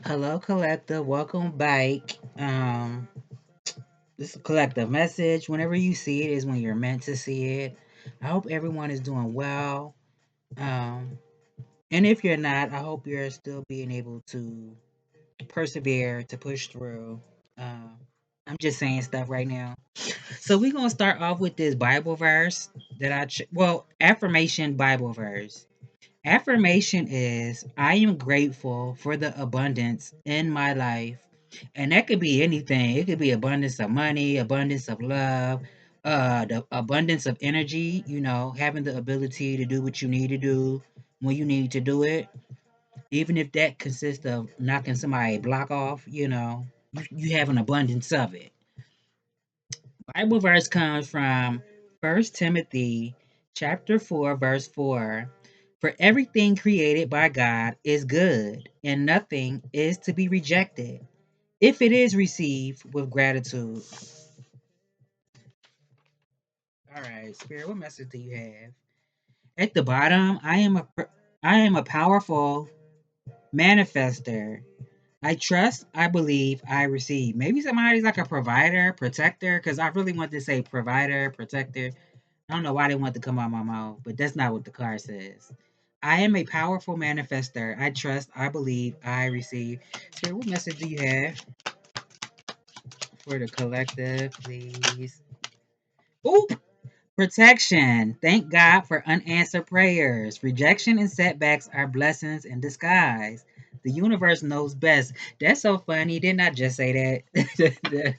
Hello, collective. Welcome back. This is a collective message. Whenever you see it is when you're meant to see it. I hope everyone is doing well. Um, and if you're not, I hope you're still being able to persevere, to push through. Um, I'm just saying stuff right now. So we're gonna start off with this Bible verse that affirmation Bible verse. Affirmation is I am grateful for the abundance in my life. And that could be anything. It could be abundance of money, abundance of love, the abundance of energy, having the ability to do what you need to do when you need to do it. Even if that consists of knocking somebody block off, you have an abundance of it. Bible verse comes from First Timothy chapter 4, verse 4. For everything created by God is good, and nothing is to be rejected if it is received with gratitude. All right, Spirit, what message do you have? At the bottom, I am a powerful manifester. I trust, I believe, I receive. Maybe somebody's like a provider, protector, because I really want to say provider, protector. I don't know why they want to come out my mouth, but that's not what the card says. I am a powerful manifester. I trust, I believe, I receive. Spirit, what message do you have for the collective, please? Oop! Protection. Thank God for unanswered prayers. Rejection and setbacks are blessings in disguise. The universe knows best. That's so funny. Didn't I just say that?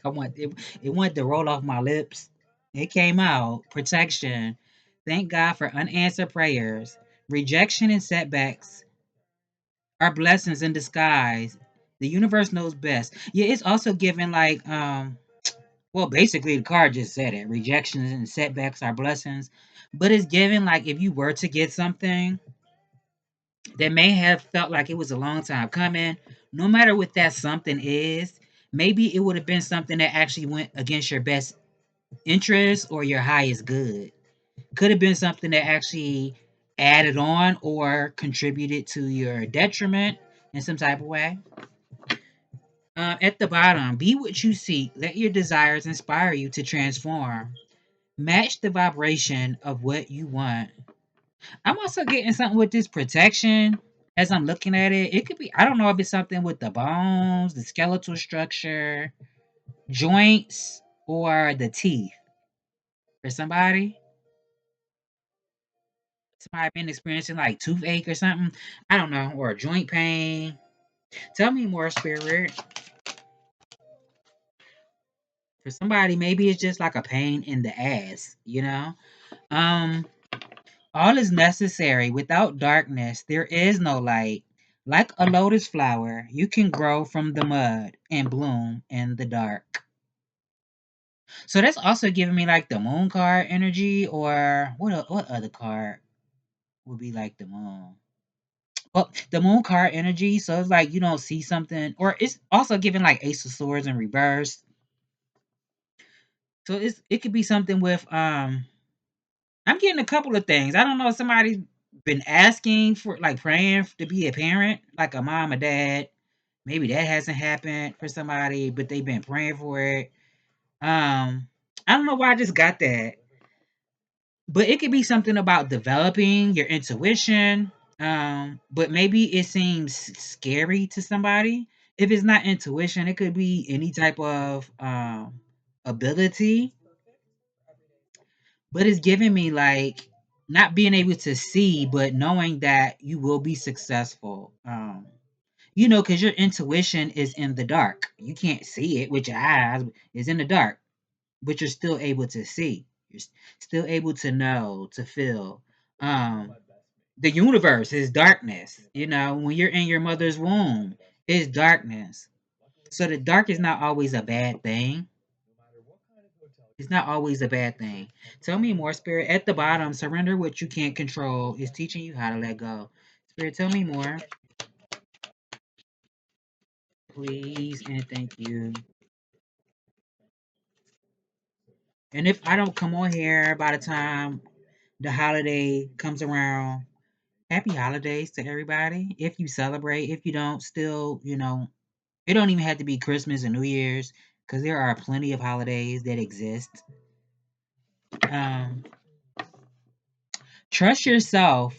It wanted to roll off my lips. It came out. Protection. Thank God for unanswered prayers. Rejection and setbacks are blessings in disguise. The universe knows best. Yeah, it's also given basically, the card just said it. Rejections and setbacks are blessings. But it's given like if you were to get something that may have felt like it was a long time coming, no matter what that something is, maybe it would have been something that actually went against your best interest or your highest good. Could have been something that actually added on or contributed to your detriment in some type of way. At the bottom, be what you seek. Let your desires inspire you to transform. Match the vibration of what you want. I'm also getting something with this protection as I'm looking at it. It could be, I don't know if it's something with the bones, the skeletal structure, joints, or the teeth for somebody. Somebody been experiencing like toothache or something. I don't know, or joint pain. Tell me more, Spirit. For somebody, maybe it's just like a pain in the ass. Um, All is necessary. Without darkness, there is no light. Like a lotus flower, you can grow from the mud and bloom in the dark. So that's also giving me like the moon card energy, or what other card would be like the moon? Well, the moon card energy. So it's like you don't see something, or it's also giving like Ace of Swords in reverse. So it could be something with I'm getting a couple of things. I don't know if somebody's been asking for like praying to be a parent, like a mom or dad. Maybe that hasn't happened for somebody, but they've been praying for it. I don't know why I just got that. But it could be something about developing your intuition. But maybe it seems scary to somebody. If it's not intuition, it could be any type of ability, but it's giving me like not being able to see, but knowing that you will be successful. Because your intuition is in the dark. You can't see it with your eyes, it's in the dark, but you're still able to see. Still able to know, to feel. Um, the universe is darkness. When you're in your mother's womb, it's darkness. So the dark is not always a bad thing. It's not always a bad thing. Tell me more, Spirit. At the bottom, surrender what you can't control is teaching you how to let go. Spirit, tell me more, please, and thank you. And if I don't come on here by the time the holiday comes around, happy holidays to everybody. If you celebrate, if you don't, still, It don't even have to be Christmas and New Year's, because there are plenty of holidays that exist. Um, Trust yourself.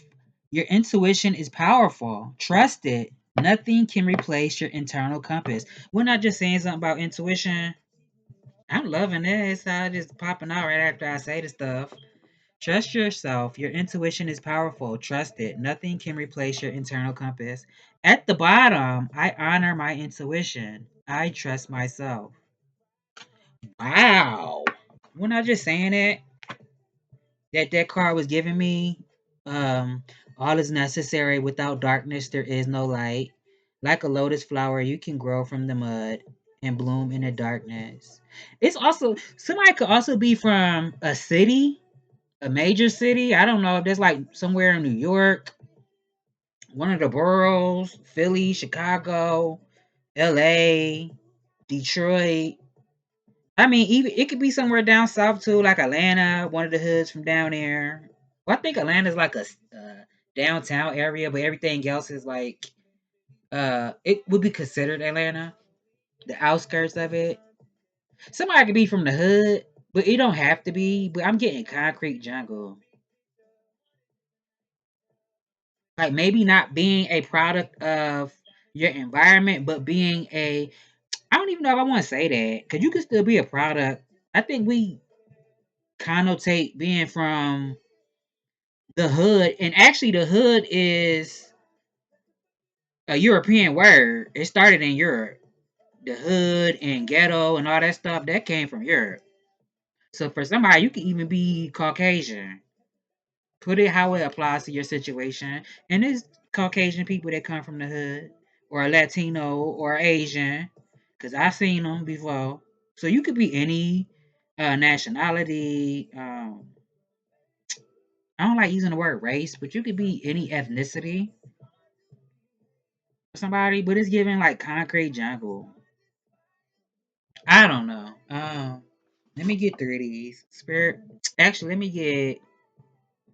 Your intuition is powerful. Trust it. Nothing can replace your internal compass. We're not just saying something about intuition. I'm loving this. I just popping out right after I say the stuff. Trust yourself. Your intuition is powerful. Trust it. Nothing can replace your internal compass. At the bottom, I honor my intuition. I trust myself. Wow. We're not just saying it. That card was giving me. Um, all is necessary. Without darkness, there is no light. Like a lotus flower, you can grow from the mud and bloom in the darkness. It's also somebody could also be from a city, a major city. I don't know if there's like somewhere in New York, one of the boroughs, Philly, Chicago, LA, Detroit. I mean, even it could be somewhere down south too, like Atlanta, one of the hoods from down there. Well, I think Atlanta's like a downtown area, but everything else is like it would be considered Atlanta, the outskirts of it. Somebody could be from the hood, but it don't have to be. But I'm getting concrete jungle, like maybe not being a product of your environment, but being a. I don't even know if I want to say that because you can still be a product. I think we connotate being from the hood, and actually the hood is a European word. It started in Europe. The hood and ghetto and all that stuff that came from Europe. So for somebody, you can even be Caucasian. Put it how it applies to your situation. And there's Caucasian people that come from the hood, or Latino, or Asian, because I've seen them before. So you could be any nationality. I don't like using the word race, but you could be any ethnicity. Somebody, but it's giving like concrete jungle. I don't know. Let me get three of these. Spirit. Actually, let me get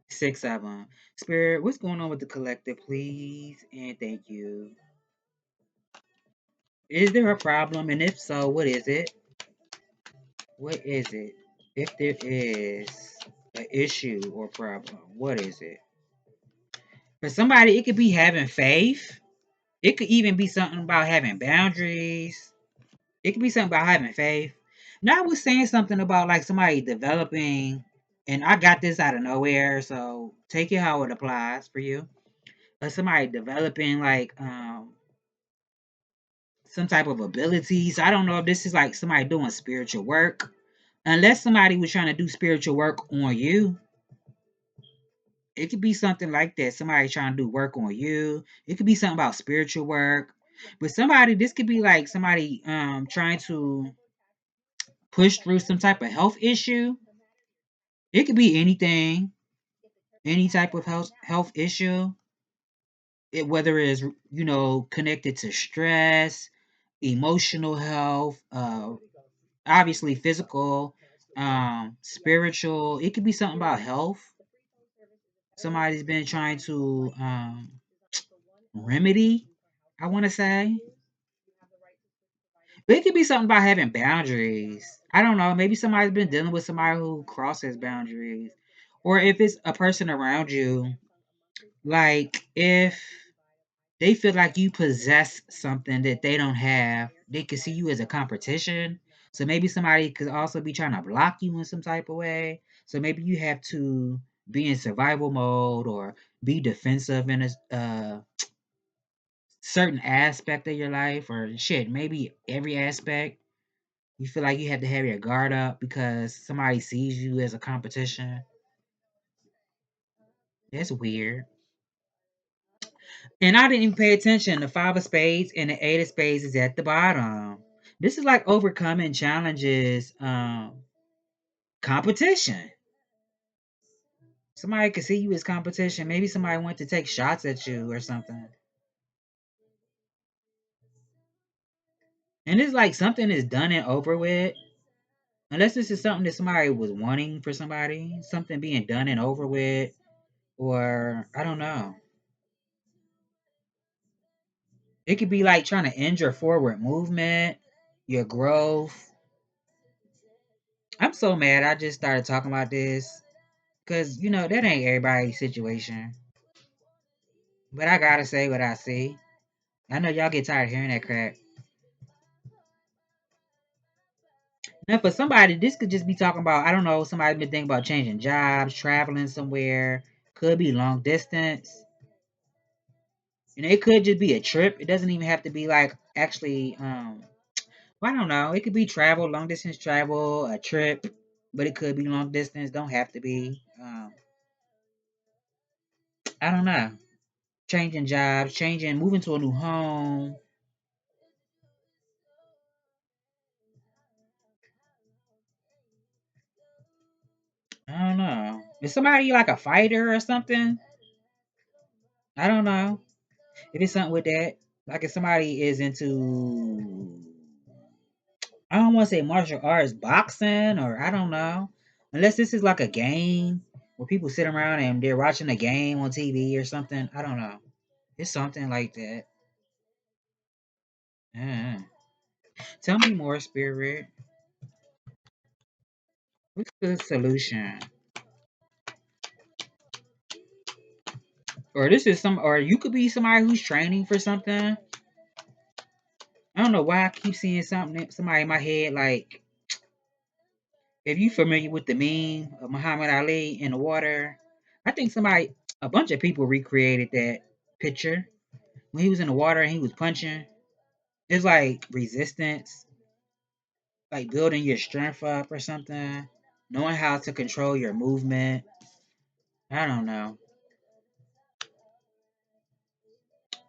six of them. Spirit, what's going on with the collective, please? And thank you. Is there a problem? And if so, what is it? What is it? If there is an issue or problem, what is it? For somebody, it could be having faith. It could even be something about having boundaries. It could be something about having faith. Now I was saying something about like somebody developing, and I got this out of nowhere, so take it how it applies for you. Somebody developing like some type of abilities. I don't know if this is like somebody doing spiritual work. Unless somebody was trying to do spiritual work on you, it could be something like that. Somebody trying to do work on you. It could be something about spiritual work. But somebody, this could be like somebody trying to push through some type of health issue. It could be anything, any type of health issue. Whether it's connected to stress, emotional health, obviously physical, spiritual. It could be something about health. Somebody's been trying to remedy. I want to say, but it could be something about having boundaries. I don't know. Maybe somebody's been dealing with somebody who crosses boundaries, or if it's a person around you. Like if they feel like you possess something that they don't have, they could see you as a competition. So maybe somebody could also be trying to block you in some type of way. So maybe you have to be in survival mode or be defensive in a certain aspect of your life, or shit, maybe every aspect. You feel like you have to have your guard up because somebody sees you as a competition. That's weird. And I didn't even pay attention. The five of spades and the eight of spades is at the bottom. This is like overcoming challenges, competition. Somebody could see you as competition. Maybe somebody went to take shots at you or something. And it's like something is done and over with. Unless this is something that somebody was wanting for somebody, something being done and over with, or I don't know. It could be like trying to end your forward movement, your growth. I'm so mad I just started talking about this because, that ain't everybody's situation. But I gotta say what I see. I know y'all get tired of hearing that crap. Now, for somebody, this could just be talking about, I don't know, somebody been thinking about changing jobs, traveling somewhere. Could be long distance. It could just be a trip. It doesn't even have to be like actually, well, I don't know. It could be travel, long distance travel, a trip, but it could be long distance. Don't have to be. I don't know. Changing jobs, moving to a new home. I don't know. Is somebody like a fighter or something? I don't know. If it's something with that, like if somebody is into, I don't want to say martial arts, boxing, or I don't know. Unless this is like a game where people sit around and they're watching a game on TV or something. I don't know. It's something like that. Yeah. Tell me more, Spirit. What's the solution? Or this is or you could be somebody who's training for something. I don't know why I keep seeing somebody in my head. Like, if you familiar with the meme of Muhammad Ali in the water, I think a bunch of people recreated that picture when he was in the water and he was punching. It's like resistance, like building your strength up or something, knowing how to control your movement. I don't know.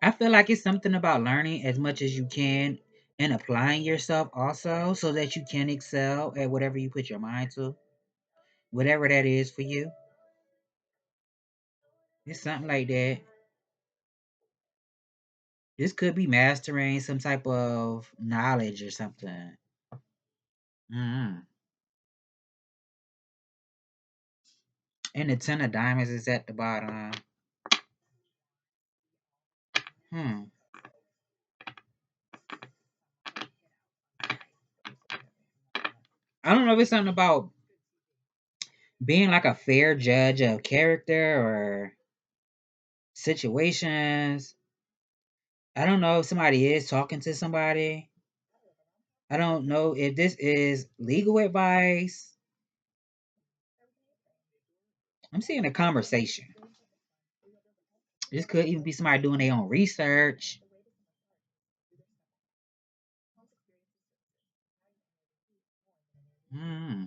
I feel like it's something about learning as much as you can and applying yourself also so that you can excel at whatever you put your mind to, whatever that is for you. It's something like that. This could be mastering some type of knowledge or something. Mm. And the 10 of diamonds is at the bottom. Hmm. I don't know if it's something about being like a fair judge of character or situations. I don't know if somebody is talking to somebody. I don't know if this is legal advice. I'm seeing a conversation. This could even be somebody doing their own research. Hmm.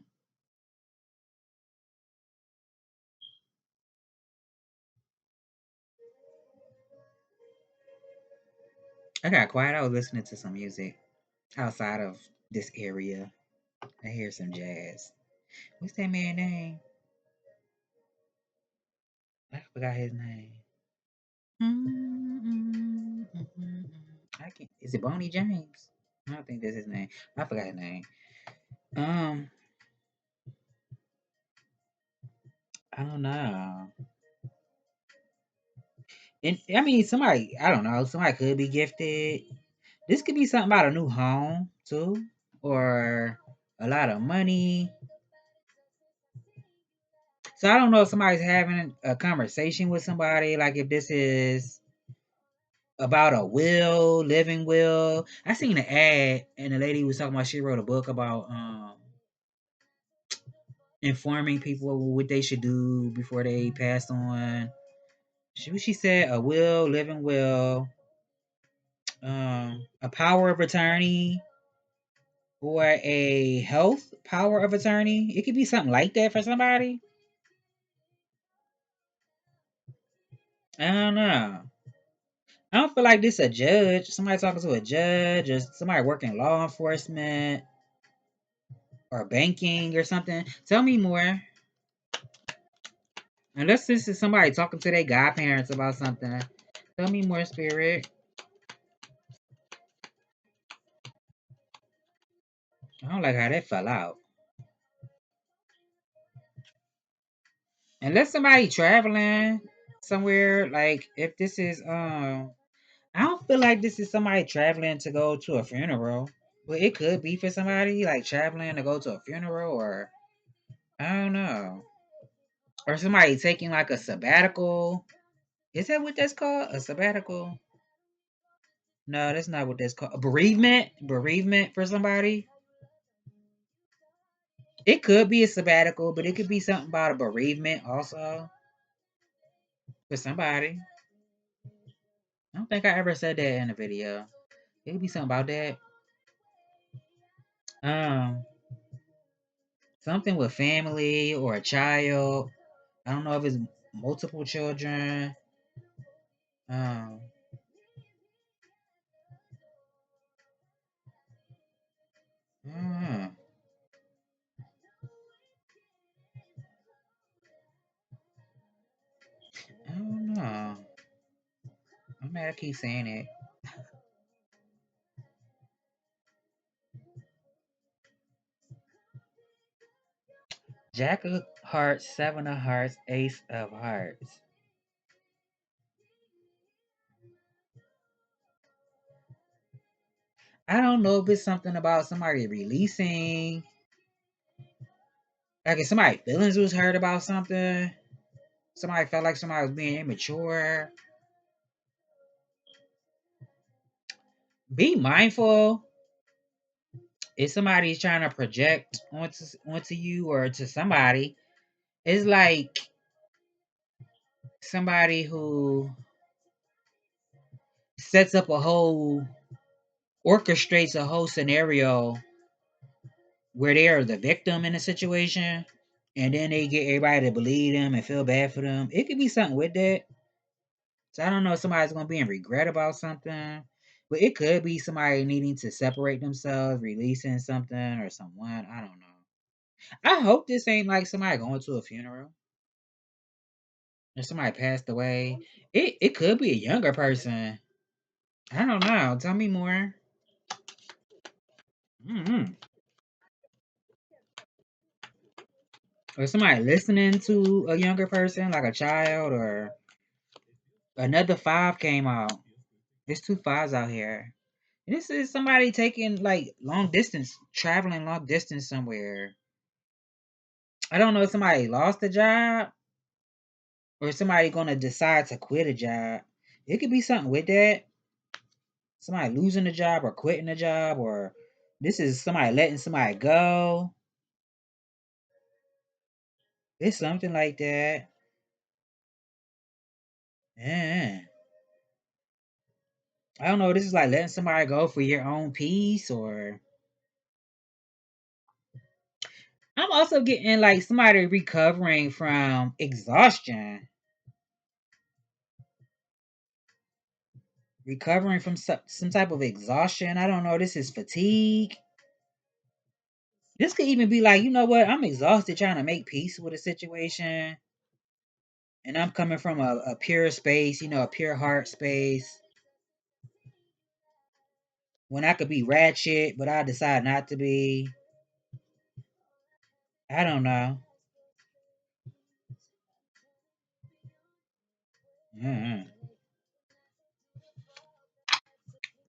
I got quiet. I was listening to some music outside of this area. I hear some jazz. What's that man's name? I forgot his name. I can Is it Boney James? I don't think that's his name. I forgot his name. Um, I don't know. And I mean, somebody, I don't know, somebody could be gifted. This could be something about a new home too, or a lot of money. So I don't know if somebody's having a conversation with somebody, like if this is about a will, living will. I seen an ad and the lady was talking about she wrote a book about informing people what they should do before they pass on. She said a will, living will, a power of attorney, or a health power of attorney. It could be something like that for somebody. I don't know. I don't feel like this a judge. Somebody talking to a judge or somebody working law enforcement or banking or something. Tell me more. Unless this is somebody talking to their godparents about something. Tell me more, Spirit. I don't like how that fell out. Unless somebody traveling somewhere, like if this is I don't feel like this is somebody traveling to go to a funeral. But it could be for somebody like traveling to go to a funeral, or I don't know. Or somebody taking like a sabbatical. Is that what that's called? A sabbatical? No, that's not what that's called. A bereavement? Bereavement for somebody? It could be a sabbatical, but it could be something about a bereavement also for somebody. I don't think I ever said that in a video. It could be something about that. Um, Something with family or a child. I don't know if it's multiple children. Um, I don't know. I'm mad I keep saying it. Jack of Hearts, Seven of Hearts, Ace of Hearts. I don't know if it's something about somebody releasing. Like if somebody feelings was hurt about something. Somebody felt like somebody was being immature. Be mindful if somebody's trying to project onto you or to somebody. It's like somebody who sets up a whole orchestrates a whole scenario where they are the victim in a situation, and then they get everybody to believe them and feel bad for them. It could be something with that. So I don't know if somebody's gonna be in regret about something, but it could be somebody needing to separate themselves, releasing something or someone. I don't know. I hope this ain't like somebody going to a funeral or somebody passed away. It could be a younger person. I don't know. Tell me more. Mm-hmm. Or somebody listening to a younger person, like a child, or another five came out. There's two fives out here. This is somebody taking like long distance, traveling long distance somewhere. I don't know if somebody lost a job or somebody gonna decide to quit a job. It could be something with that. Somebody losing a job or quitting a job, or this is somebody letting somebody go. It's something like that. Yeah. I don't know. This is like letting somebody go for your own peace, or I'm also getting like somebody recovering from exhaustion, recovering from some type of exhaustion. I don't know. This is fatigue. This could even be like, you know what? I'm exhausted trying to make peace with a situation. And I'm coming from a pure space, a pure heart space. When I could be ratchet, but I decide not to be. I don't know. Mm-hmm.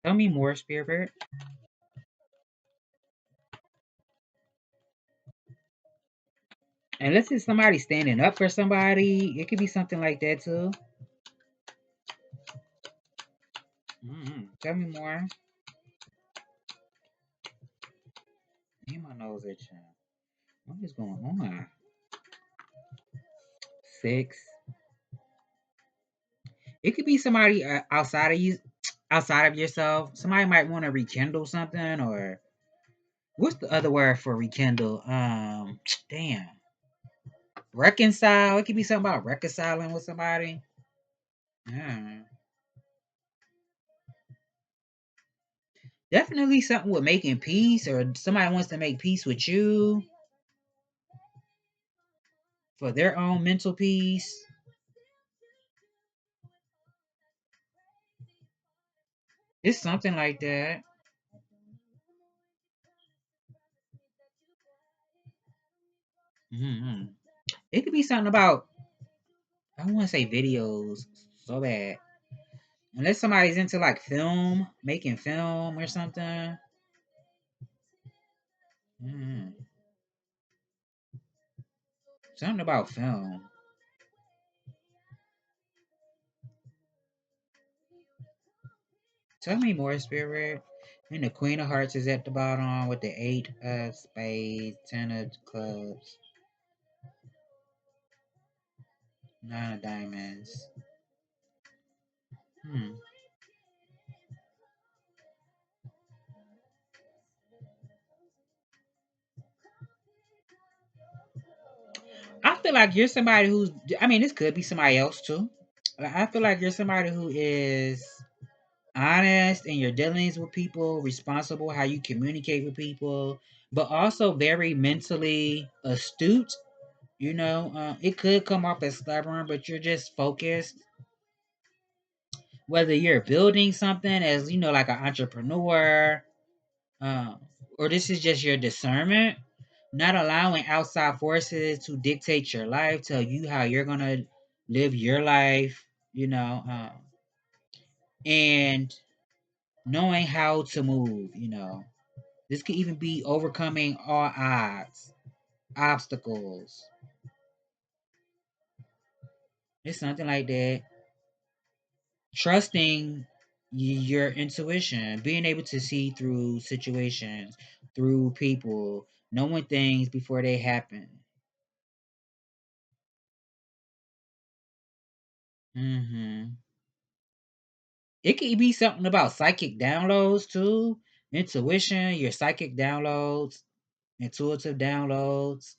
Tell me more, Spirit. Unless it's somebody standing up for somebody, it could be something like that too. Tell me more. Get my nose itching. What is going on? Six. It could be somebody outside of you, outside of yourself. Somebody might want to rekindle something, or what's the other word for rekindle? Damn. Reconcile. It could be something about reconciling with somebody. Yeah. Definitely something with making peace, or somebody wants to make peace with you for their own mental peace. It's something like that. Mm-hmm. It could be something about, I want to say videos so bad. Unless somebody's into like film, making film or something. Mm, something about film. Tell me more, Spirit. And the Queen of Hearts is at the bottom with the 8 of Spades, 10 of Clubs, 9 of Diamonds. Hmm. I feel like you're somebody who's, I mean, this could be somebody else too. I feel like you're somebody who is honest in your dealings with people, responsible how you communicate with people, but also very mentally astute. It could come off as stubborn, but you're just focused. Whether you're building something as like an entrepreneur, um, or this is just your discernment, not allowing outside forces to dictate your life, tell you how you're gonna live your life, and knowing how to move. This could even be overcoming all odds, obstacles. It's something like that. Trusting your intuition, being able to see through situations, through people, knowing things before they happen. hmm It could be something about psychic downloads too, intuition, your psychic downloads, intuitive downloads.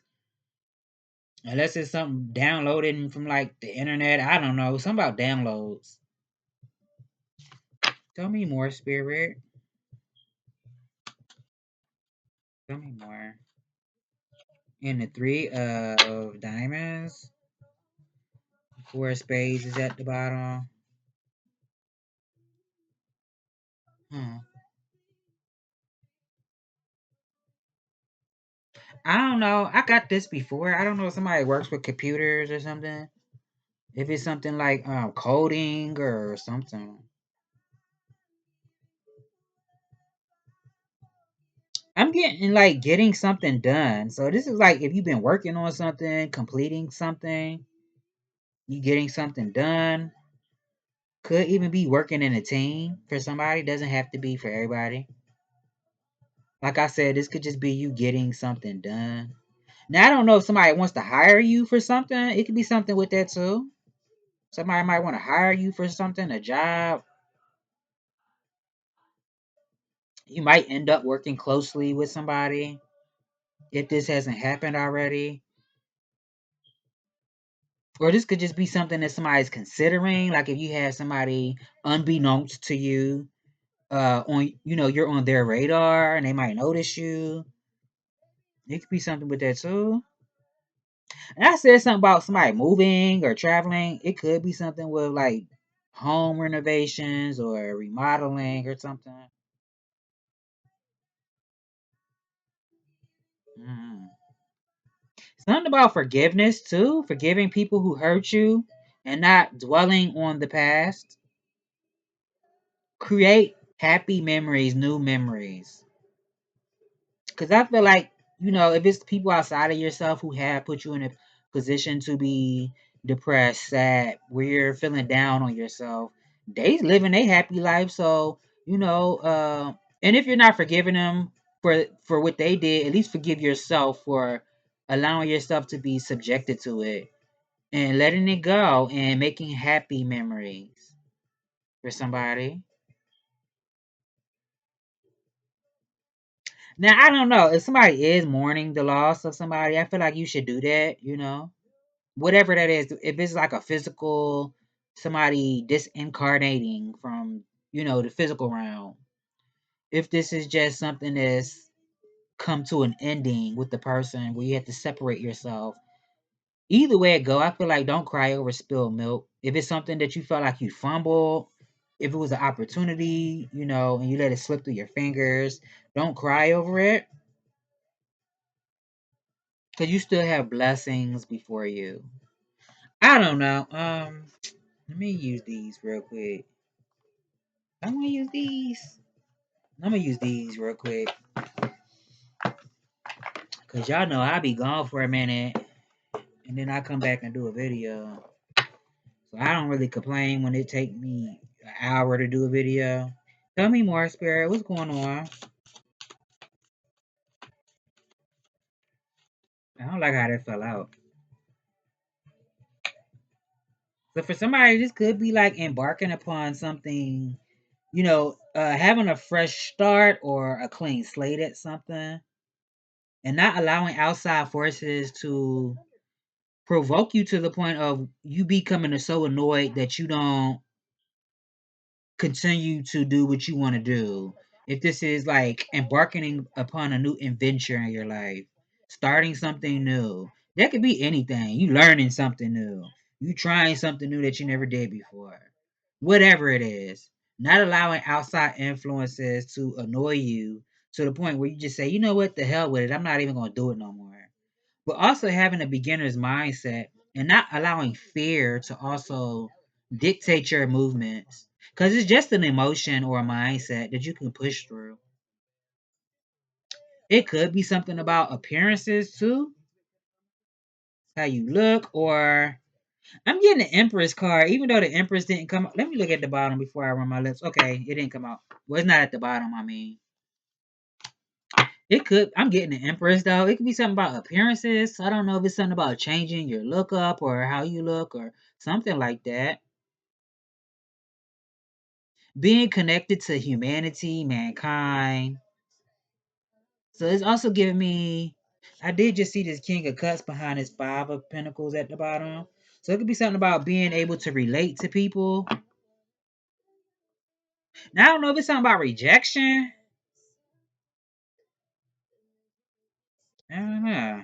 Unless it's something downloaded from like the internet, I don't know. Something about downloads. Tell me more, Spirit. Tell me more. In the 3 of Diamonds, 4 of Spades is at the bottom. Hmm. I don't know. I got this before. I don't know if somebody works with computers or something. If it's something like coding or something. I'm getting something done. So this is like if you've been working on something, completing something, you getting something done. Could even be working in a team for somebody. Doesn't have to be for everybody. Like I said, this could just be you getting something done. Now I don't know if somebody wants to hire you for something. It could be something with that too. Somebody might want to hire you for something, a job. You might end up working closely with somebody if this hasn't happened already. Or this could just be something that somebody's considering. Like if you have somebody unbeknownst to you, on you're on their radar and they might notice you. It could be something with that too. And I said something about somebody moving or traveling. It could be something with like home renovations or remodeling or something. Mm. Something about forgiveness too, forgiving people who hurt you and not dwelling on the past. Create happy memories, new memories. Because I feel like, if it's people outside of yourself who have put you in a position to be depressed, sad, where you're feeling down on yourself, they living a happy life. So, and if you're not forgiving them for what they did, at least forgive yourself for allowing yourself to be subjected to it and letting it go and making happy memories for somebody. Now, I don't know if somebody is mourning the loss of somebody. I feel like you should do that. Whatever that is. If it's like a physical, somebody disincarnating from the physical realm. If this is just something that's come to an ending with the person where you have to separate yourself. Either way it go, I feel like don't cry over spilled milk. If it's something that you felt like you fumbled, if it was an opportunity, and you let it slip through your fingers, don't cry over it. Because you still have blessings before you. I don't know. Let me use these real quick. I'm gonna use these. I'm gonna use these real quick. Cause y'all know I be gone for a minute and then I come back and do a video. So I don't really complain when it take me an hour to do a video. Tell me more, Spirit. What's going on? I don't like how that fell out. So for somebody, this could be like embarking upon something, having a fresh start or a clean slate at something, and not allowing outside forces to provoke you to the point of you becoming so annoyed that you don't continue to do what you want to do. If this is like embarking upon a new adventure in your life, starting something new, that could be anything. You learning something new, you trying something new that you never did before, whatever it is. Not allowing outside influences to annoy you to the point where you just say, you know what, the hell with it. I'm not even going to do it no more. But also having a beginner's mindset and not allowing fear to also dictate your movements, because it's just an emotion or a mindset that you can push through. It could be something about appearances too, how you look, or I'm getting the Empress card, even though the Empress didn't come out. Let me look at the bottom before I run my lips. Okay, it didn't come out. Well, it's not at the bottom, I mean. It could. I'm getting the Empress though. It could be something about appearances. I don't know if it's something about changing your look up or how you look or something like that. Being connected to humanity, mankind. So it's also giving me. I did just see this King of Cups behind his Five of Pentacles at the bottom. So it could be something about being able to relate to people. Now I don't know if it's something about rejection. I don't know.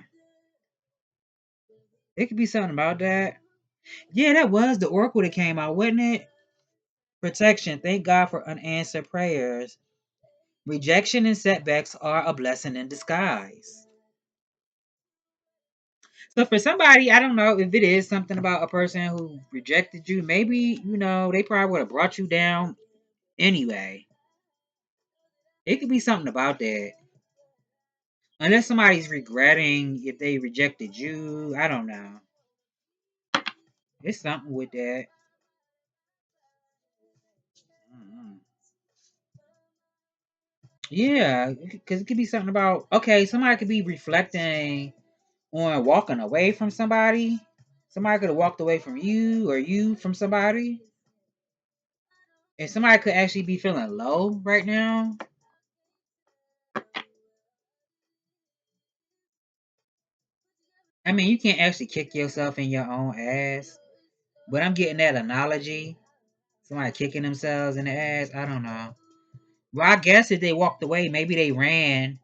It could be something about that. Yeah, that was the Oracle that came out, wasn't it? Protection. Thank God for unanswered prayers. Rejection and setbacks are a blessing in disguise. So for somebody, I don't know if it is something about a person who rejected you. Maybe, they probably would have brought you down anyway. It could be something about that. Unless somebody's regretting if they rejected you. I don't know. It's something with that. Mm-mm. Yeah, because it could be something about, okay, somebody could be reflecting on walking away from somebody. Somebody could have walked away from you or you from somebody. And somebody could actually be feeling low right now. I mean, you can't actually kick yourself in your own ass. But I'm getting that analogy. Somebody kicking themselves in the ass. I don't know. Well, I guess if they walked away, maybe they ran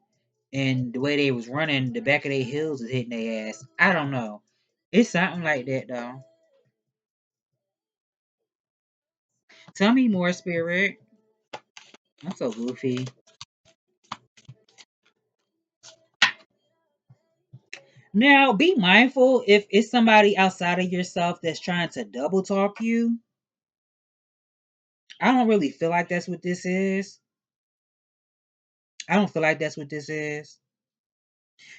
and the way they was running, the back of their heels was hitting their ass. I don't know. It's something like that though. Tell me more, Spirit. I'm so goofy. Now, be mindful if it's somebody outside of yourself that's trying to double talk you. I don't really feel like that's what this is. I don't feel like that's what this is.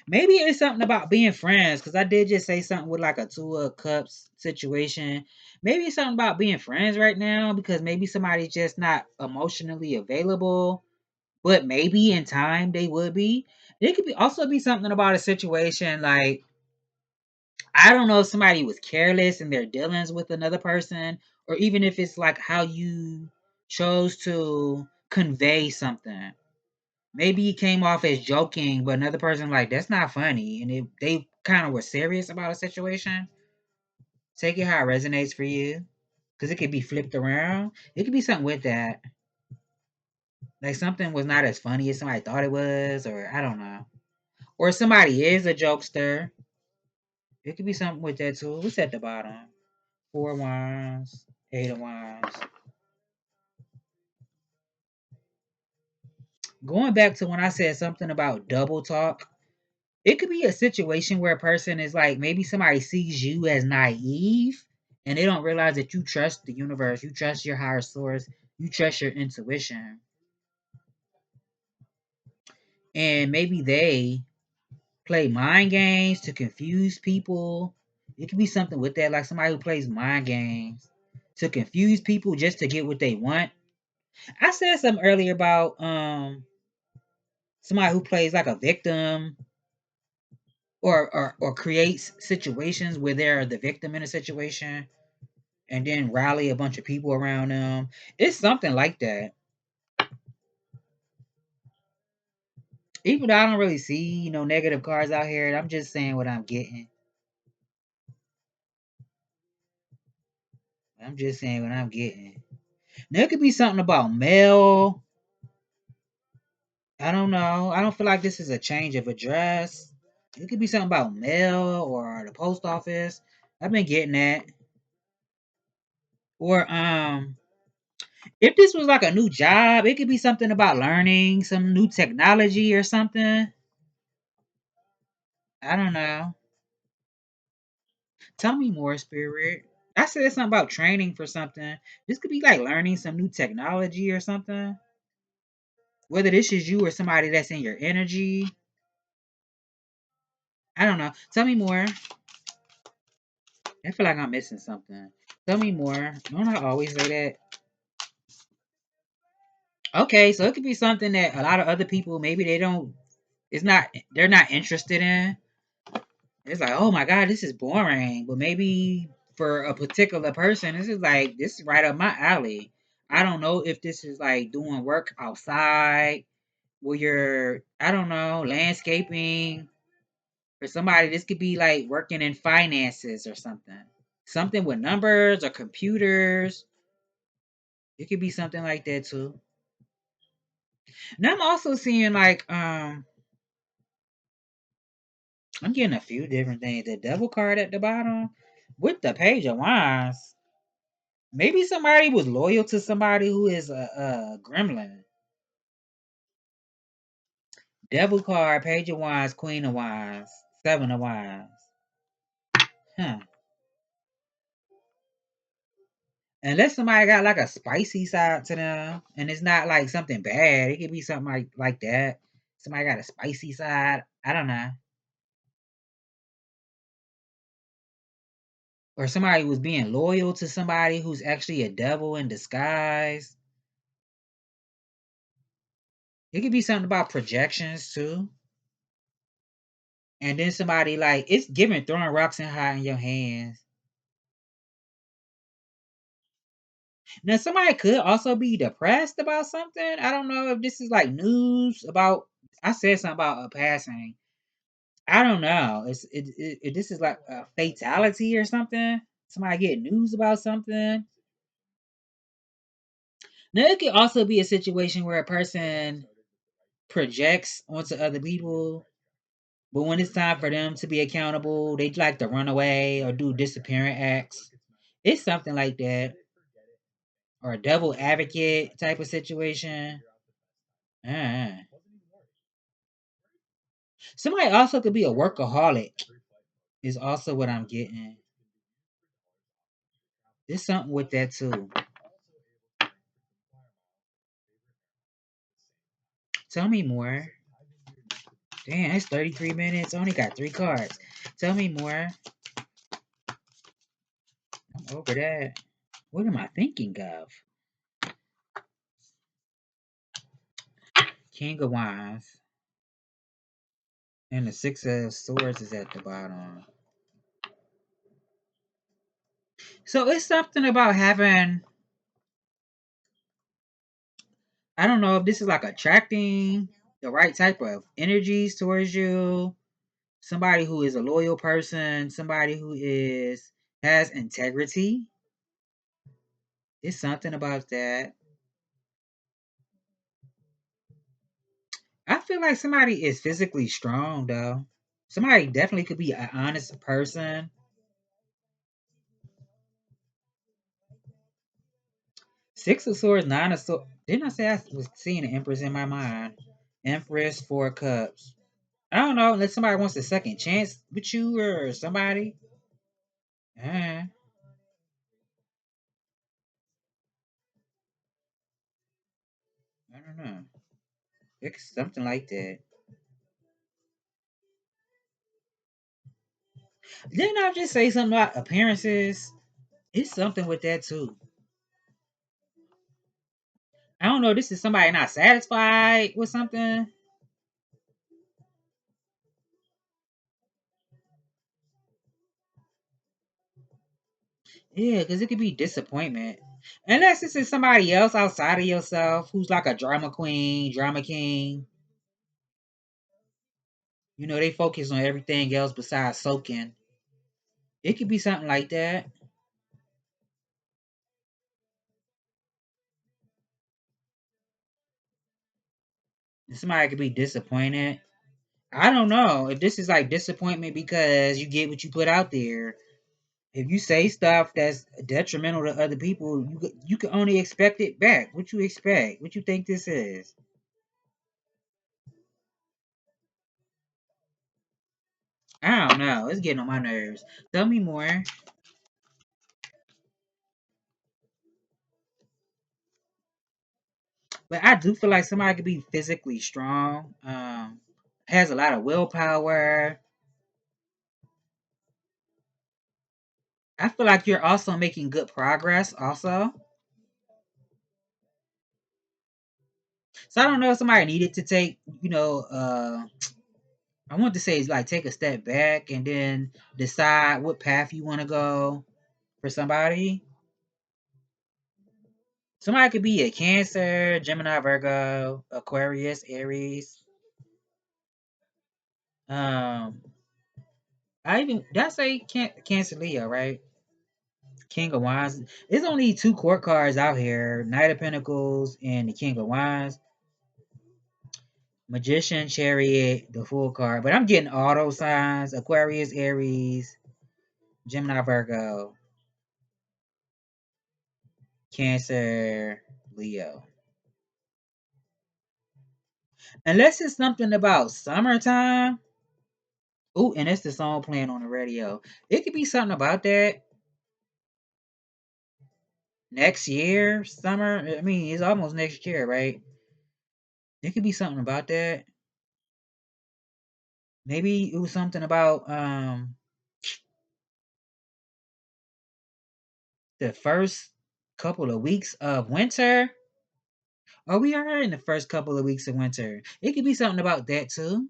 Maybe it's something about being friends, because I did just say something with like a Two of Cups situation. Maybe it's something about being friends right now, because maybe somebody's just not emotionally available, but maybe in time they would be. It could be also be something about a situation like, I don't know if somebody was careless in their dealings with another person, or even if it's like how you chose to convey something. Maybe he came off as joking, but another person like, that's not funny, and they kind of were serious about a situation. Take it how it resonates for you, because it could be flipped around. It could be something with that, like something was not as funny as somebody thought it was, or I don't know, or somebody is a jokester. It could be something with that too. What's at the bottom? Four wands, eight of wands. Going back to when I said something about double talk, it could be a situation where a person is like, maybe somebody sees you as naive and they don't realize that you trust the universe, you trust your higher source, You trust your intuition. And maybe they play mind games to confuse people. It could be something with that, like somebody who plays mind games to confuse people just to get what they want. I said something earlier about somebody who plays like a victim or creates situations where they're the victim in a situation and then rally a bunch of people around them. It's something like that. Even though I don't really see negative cards out here, I'm just saying what I'm getting. I'm just saying what I'm getting. There could be something about mail. I don't know. I don't feel like this is a change of address. It could be something about mail or the post office. I've been getting that. Or if this was like a new job, it could be something about learning some new technology or something. I don't know. Tell me more, Spirit. I said something about training for something. This could be like learning some new technology or something. Whether this is you or somebody that's in your energy. I don't know. Tell me more. I feel like I'm missing something. Tell me more. Don't I always say that? Okay, so it could be something that a lot of other people maybe they're not interested in. It's like, oh my god, this is boring. But maybe for a particular person, this is right up my alley. I don't know if this is like doing work outside where you're, I don't know, landscaping. For somebody, this could be like working in finances or something. Something with numbers or computers. It could be something like that too. And I'm also seeing like I'm getting a few different things. The devil card at the bottom with the page of wands. Maybe somebody was loyal to somebody who is a gremlin. Devil card, page of wands, queen of wands, seven of wands. Huh. Unless somebody got like a spicy side to them, and it's not like something bad. It could be something like that. Somebody got a spicy side. I don't know. Or somebody was being loyal to somebody who's actually a devil in disguise. It could be something about projections too. And then somebody like it's giving throwing rocks and hiding your hands. Now somebody could also be depressed about something. I don't know if this is like news about. I said something about a passing. I don't know. This is like a fatality or something. Somebody get news about something. Now it could also be a situation where a person projects onto other people, but when it's time for them to be accountable, they like to run away or do disappearing acts. It's something like that, or a devil advocate type of situation. Uh, Somebody also could be a workaholic. Is also what I'm getting. There's something with that too. Tell me more. Damn, it's 33 minutes. I only got 3 cards. Tell me more. I'm over that. What am I thinking of? King of Wands. And the Six of Swords is at the bottom. So it's something about having, I don't know if this is like attracting the right type of energies towards you. Somebody who is a loyal person, somebody who has integrity. It's something about that. I feel like somebody is physically strong though. Somebody definitely could be an honest person. Six of Swords, Nine of Swords. Didn't I say I was seeing an Empress in my mind? Empress, Four of Cups. I don't know, unless somebody wants a second chance with you or somebody. Uh, don't know. It's something like that. Didn't I just say something about appearances? It's something with that too. I don't know. This is somebody not satisfied with something. Yeah, because it could be disappointment. Unless this is somebody else outside of yourself who's like a drama queen, drama king. You know, they focus on everything else besides soaking. It could be something like that. Somebody could be disappointed. I don't know if this is like disappointment because you get what you put out there. If you say stuff that's detrimental to other people, you can only expect it back. What you expect? What you think this is? I don't know. It's getting on my nerves. Tell me more. But I do feel like somebody could be physically strong. Has a lot of willpower. I feel like you're also making good progress. Also, so I don't know if somebody needed to take, I want to say is like take a step back and then decide what path you want to go for somebody. Somebody could be a Cancer, Gemini, Virgo, Aquarius, Aries. Um, I even did I say Cancer, Leo, right? King of Wands. There's only two court cards out here: Knight of Pentacles and the King of Wands. Magician, Chariot, the Full card. But I'm getting all those signs: Aquarius, Aries, Gemini, Virgo, Cancer, Leo. Unless it's something about summertime. Ooh, and it's the song playing on the radio. It could be something about that. Next year, summer. I mean, it's almost next year, right? It could be something about that. Maybe it was something about the first couple of weeks of winter. Oh, we are in the first couple of weeks of winter. It could be something about that too.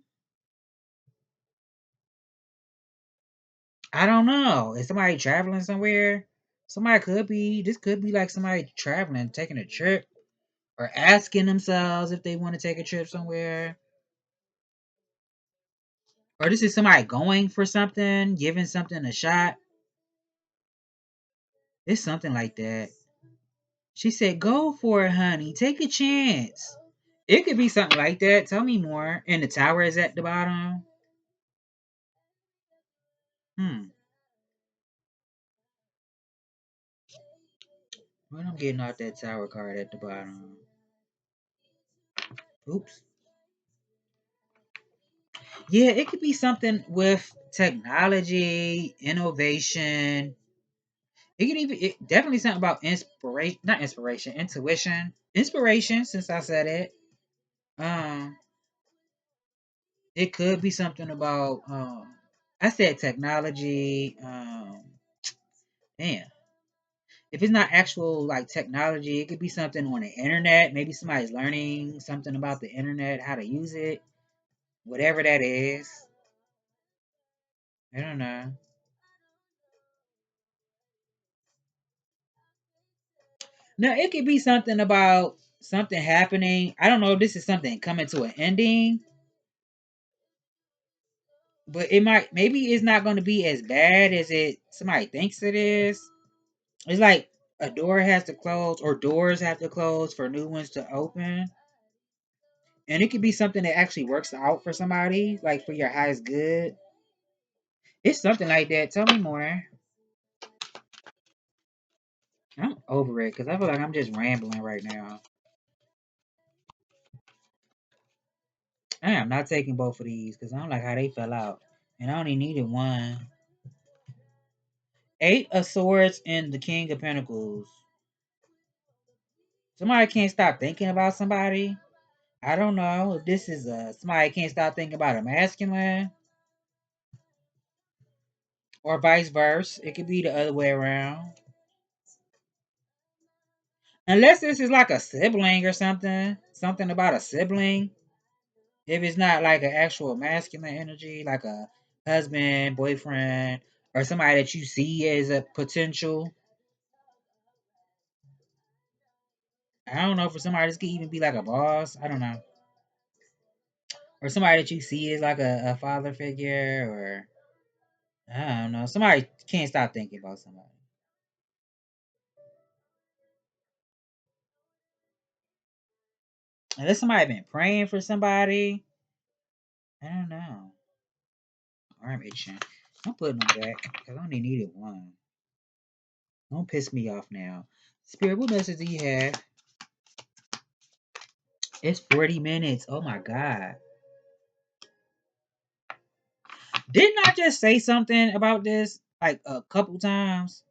I don't know. Is somebody traveling somewhere? Somebody could be. This could be like somebody traveling, taking a trip, or asking themselves if they want to take a trip somewhere. Or this is somebody going for something, giving something a shot. It's something like that. She said, "Go for it, honey. Take a chance." It could be something like that. Tell me more. And the tower is at the bottom. Hmm. What I'm getting out that tower card at the bottom. Oops. Yeah, it could be something with technology, innovation. It could even definitely something about inspiration, not inspiration, intuition, inspiration. Since I said it, um, it could be something about I said technology. Damn. If it's not actual like technology, it could be something on the internet. Maybe somebody's learning something about the internet, how to use it, whatever that is. I don't know. Now it could be something about something happening. I don't know if this is something coming to an ending, but it might maybe it's not going to be as bad as it somebody thinks it is. It's like a door has to close or doors have to close for new ones to open. And it could be something that actually works out for somebody, like for your highest good. It's something like that. Tell me more. I'm over it because I feel like I'm just rambling right now. I am not taking both of these because I don't like how they fell out. And I only needed one. Eight of Swords and the King of Pentacles. Somebody can't stop thinking about somebody. I don't know if this is somebody can't stop thinking about a masculine or vice versa. It could be the other way around. Unless this is like a sibling or something. Something about a sibling. If it's not like an actual masculine energy, like a husband, boyfriend, or somebody that you see as a potential. I don't know, for somebody this could even be like a boss. I don't know. Or somebody that you see as like a father figure, or I don't know. Somebody can't stop thinking about somebody. Unless somebody been praying for somebody. I don't know. Arm itching. I'm putting them back because I only needed one. Don't piss me off now. Spirit, what message do you have? It's 40 minutes. Oh my God. Didn't I just say something about this like a couple times?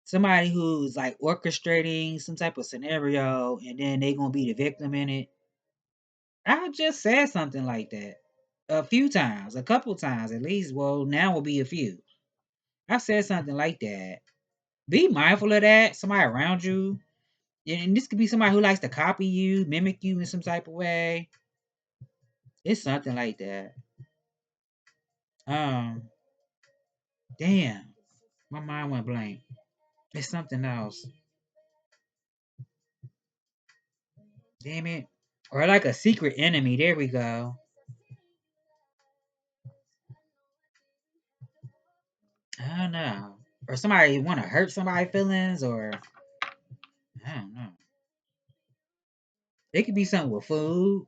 Somebody who's like orchestrating some type of scenario and then they gonna be the victim in it. I just said something like that a few times, a couple times at least. Well, now will be a few. I said something like that. Be mindful of that. Somebody around you. And this could be somebody who likes to copy you, mimic you in some type of way. It's something like that. Um, damn. My mind went blank. It's something else. Damn it. Or like a secret enemy. There we go. I don't know. Or somebody want to hurt somebody's feelings, or I don't know. It could be something with food.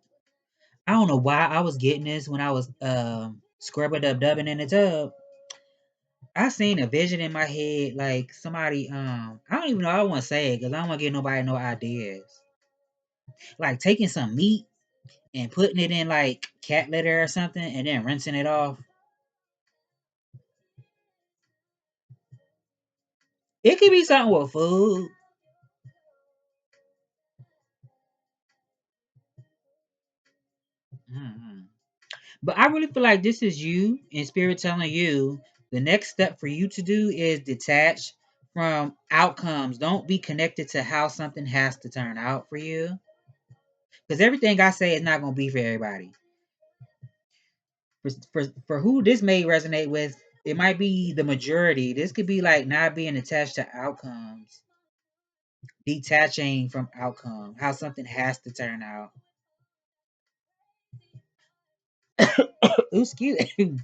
I don't know why I was getting this when I was scrubbing up dubbing in the tub. I seen a vision in my head, like somebody I don't even know, I want to say it because I don't want to give nobody no ideas. Like taking some meat and putting it in like cat litter or something and then rinsing it off. It could be something with food. Mm-hmm. But I really feel like this is you and spirit telling you the next step for you to do is detach from outcomes. Don't be connected to how something has to turn out for you. Because everything I say is not going to be for everybody. For who this may resonate with, it might be the majority. This could be like not being attached to outcomes, detaching from outcome, how something has to turn out. Excuse me.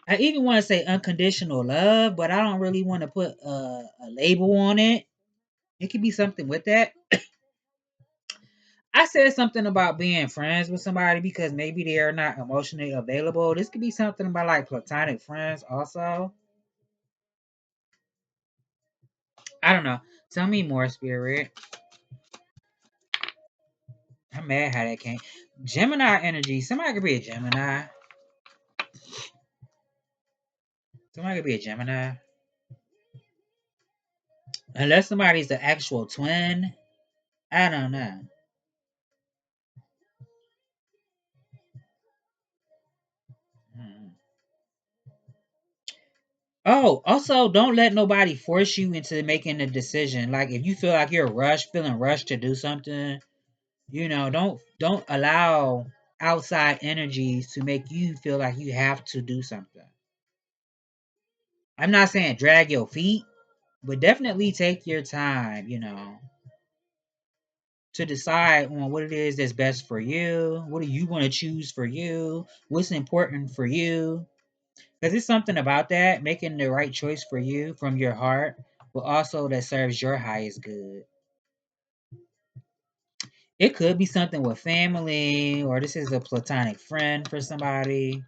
I even want to say unconditional love, but I don't really want to put a label on it. It could be something with that. I said something about being friends with somebody because maybe they are not emotionally available. This could be something about like platonic friends also. I don't know. Tell me more, spirit. I'm mad how that came. Gemini energy. Somebody could be a Gemini. Somebody could be a Gemini. Unless somebody's the actual twin. I don't know. Hmm. Oh, also, don't let nobody force you into making a decision. Like if you feel like you're rushed, feeling rushed to do something, don't allow outside energies to make you feel like you have to do something. I'm not saying drag your feet, but definitely take your time, to decide on what it is that's best for you. What do you want to choose for you? What's important for you? Because it's something about that, making the right choice for you from your heart, but also that serves your highest good. It could be something with family, or this is a platonic friend for somebody.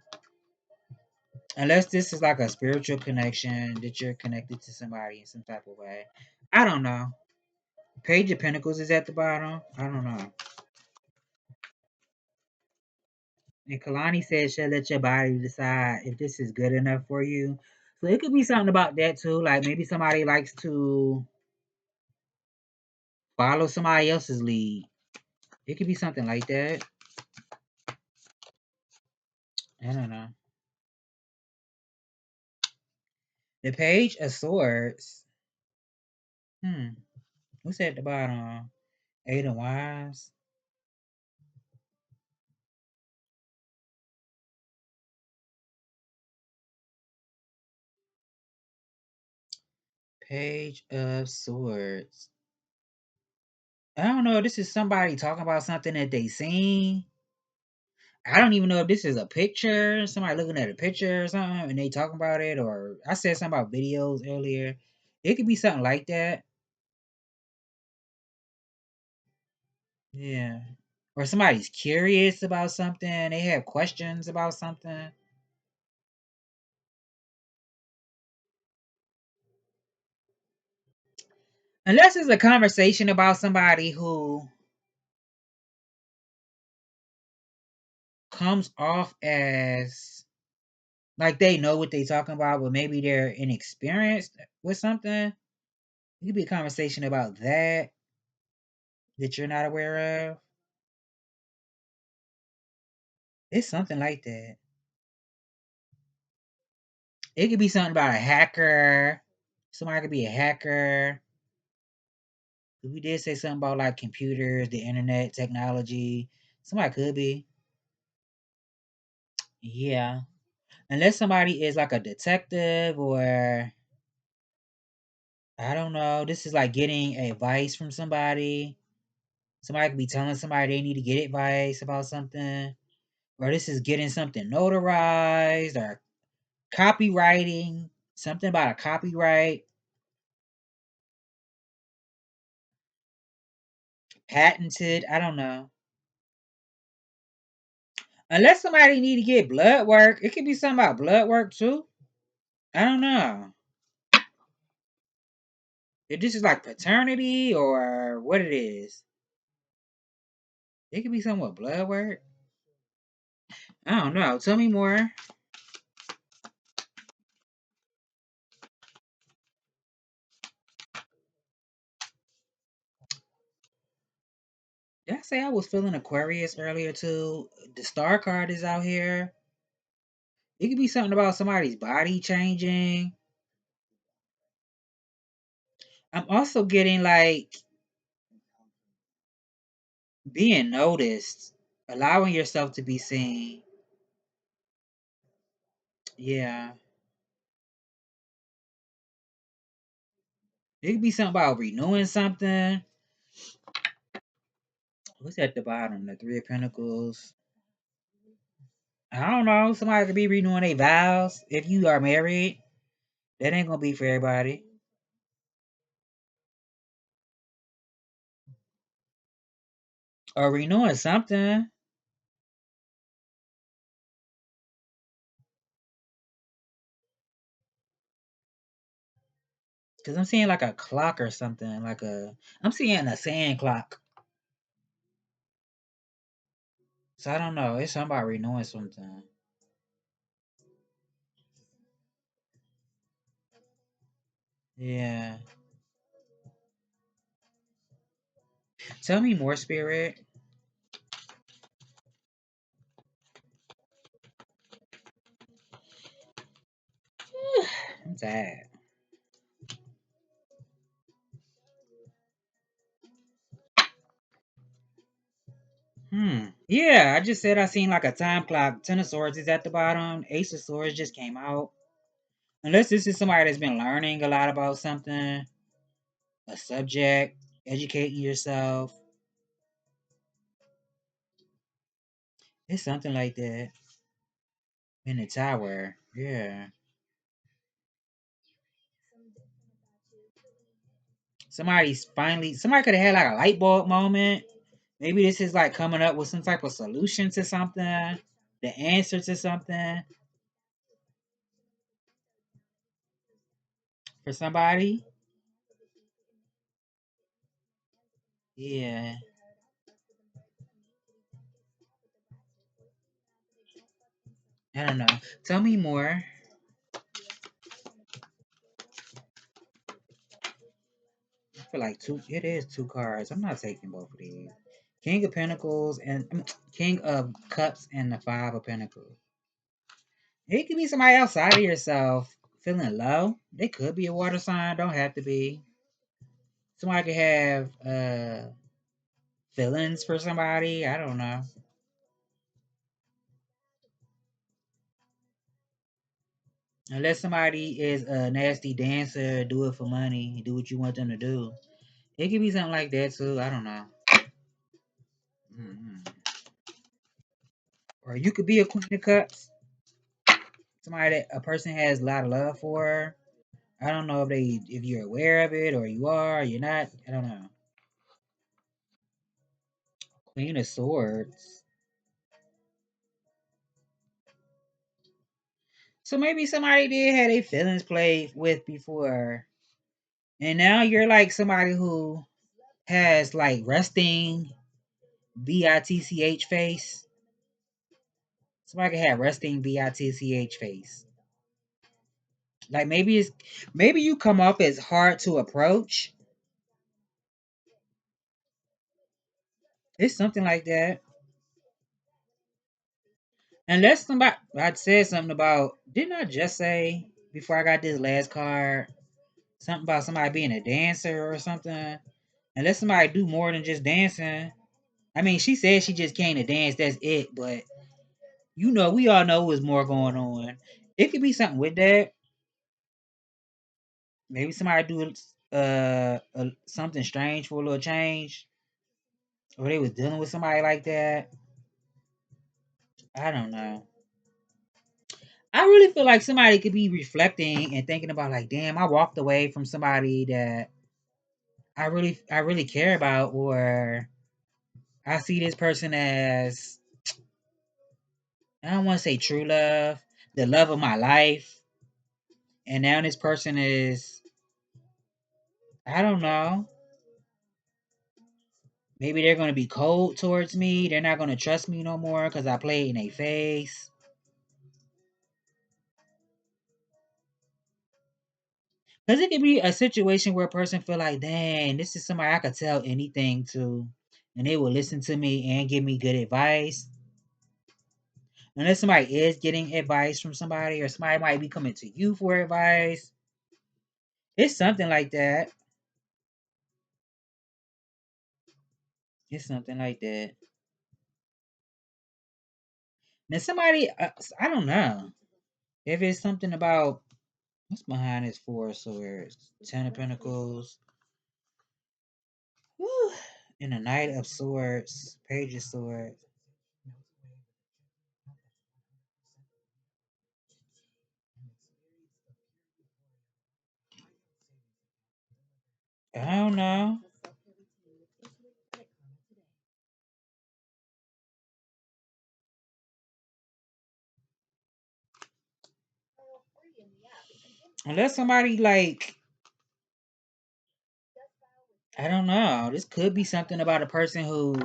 Unless this is like a spiritual connection that you're connected to somebody in some type of way. I don't know. Page of Pentacles is at the bottom. I don't know. And Kalani said, "Should let your body decide if this is good enough for you." So it could be something about that too. Like maybe somebody likes to follow somebody else's lead. It could be something like that. I don't know. The Page of Swords. What's at the bottom? Eight of Wands. Page of Swords. I don't know. This is somebody talking about something that they seen. I don't even know if this is a picture. Somebody looking at a picture or something and they talking about it. Or I said something about videos earlier. It could be something like that. Yeah. Or somebody's curious about something. They have questions about something. Unless it's a conversation about somebody who comes off as like they know what they talking about, but maybe they're inexperienced with something. It could be a conversation about that you're not aware of. It's something like that. It could be something about a hacker. Somebody could be a hacker. We did say something about like computers, the internet, technology. Somebody could be. Yeah. Unless somebody is like a detective or I don't know. This is like getting advice from somebody. Somebody could be telling somebody they need to get advice about something. Or this is getting something notarized or copywriting. Something about a copyright. Patented. I don't know. Unless somebody need to get blood work. It could be something about blood work too. I don't know. If this is like paternity or what it is. It could be something with blood work. I don't know. Tell me more. Did I say I was feeling Aquarius earlier too? The star card is out here. It could be something about somebody's body changing. I'm also getting like being noticed, allowing yourself to be seen. Yeah. It could be something about renewing something. What's at the bottom? The Three of Pentacles. I don't know. Somebody could be renewing their vows. If you are married, that ain't gonna be for everybody. Or renewing something. Cause I'm seeing like a clock or something. I'm seeing a sand clock. So I don't know. It's something about renewing something. Yeah. Tell me more, Spirit. I'm tired. Yeah, I just said I seen like a time clock. Ten of Swords is at the bottom. Ace of Swords just came out. Unless this is somebody that's been learning a lot about something, a subject, educating yourself. It's something like that. In the tower. Yeah. Somebody could have had like a light bulb moment. Maybe this is like coming up with some type of solution to something, the answer to something for somebody. Yeah. I don't know. Tell me more. I feel like it is two cards. I'm not taking both of these. King of Pentacles and King of Cups and the Five of Pentacles. It could be somebody outside of yourself feeling low. They could be a water sign, don't have to be. Somebody could have feelings for somebody. I don't know. Unless somebody is a nasty dancer, do it for money, do what you want them to do. It could be something like that too. I don't know. Mm-hmm. Or you could be a Queen of Cups. Somebody that a person has a lot of love for. I don't know if you're aware of it or you are or you're not. I don't know. Queen of Swords. So maybe somebody did have their feelings played with before. And now you're like somebody who has like resting bitch face. Somebody can have resting bitch face. Like maybe you come off as hard to approach. It's something like that. Unless somebody I said something about didn't I just say before I got this last card something about somebody being a dancer or something? Unless somebody do more than just dancing. I mean, she said she just came to dance. That's it. But we all know what's more going on. It could be something with that. Maybe somebody do something strange for a little change, or they was dealing with somebody like that. I don't know. I really feel like somebody could be reflecting and thinking about like, damn, I walked away from somebody that I really care about, or I see this person as I don't want to say true love, the love of my life, and now this person is I don't know. Maybe they're gonna be cold towards me. They're not gonna trust me no more because I played in their face. Because it could be a situation where a person feel like, dang, this is somebody I could tell anything to, and they will listen to me and give me good advice. Unless somebody is getting advice from somebody, or somebody might be coming to you for advice. It's something like that. It's something like that. Now somebody, I don't know if it's something about what's behind this Four of Swords, Ten of Pentacles, whew, and the Knight of Swords, Page of Swords. I don't know. Unless somebody like, I don't know. This could be something about a person who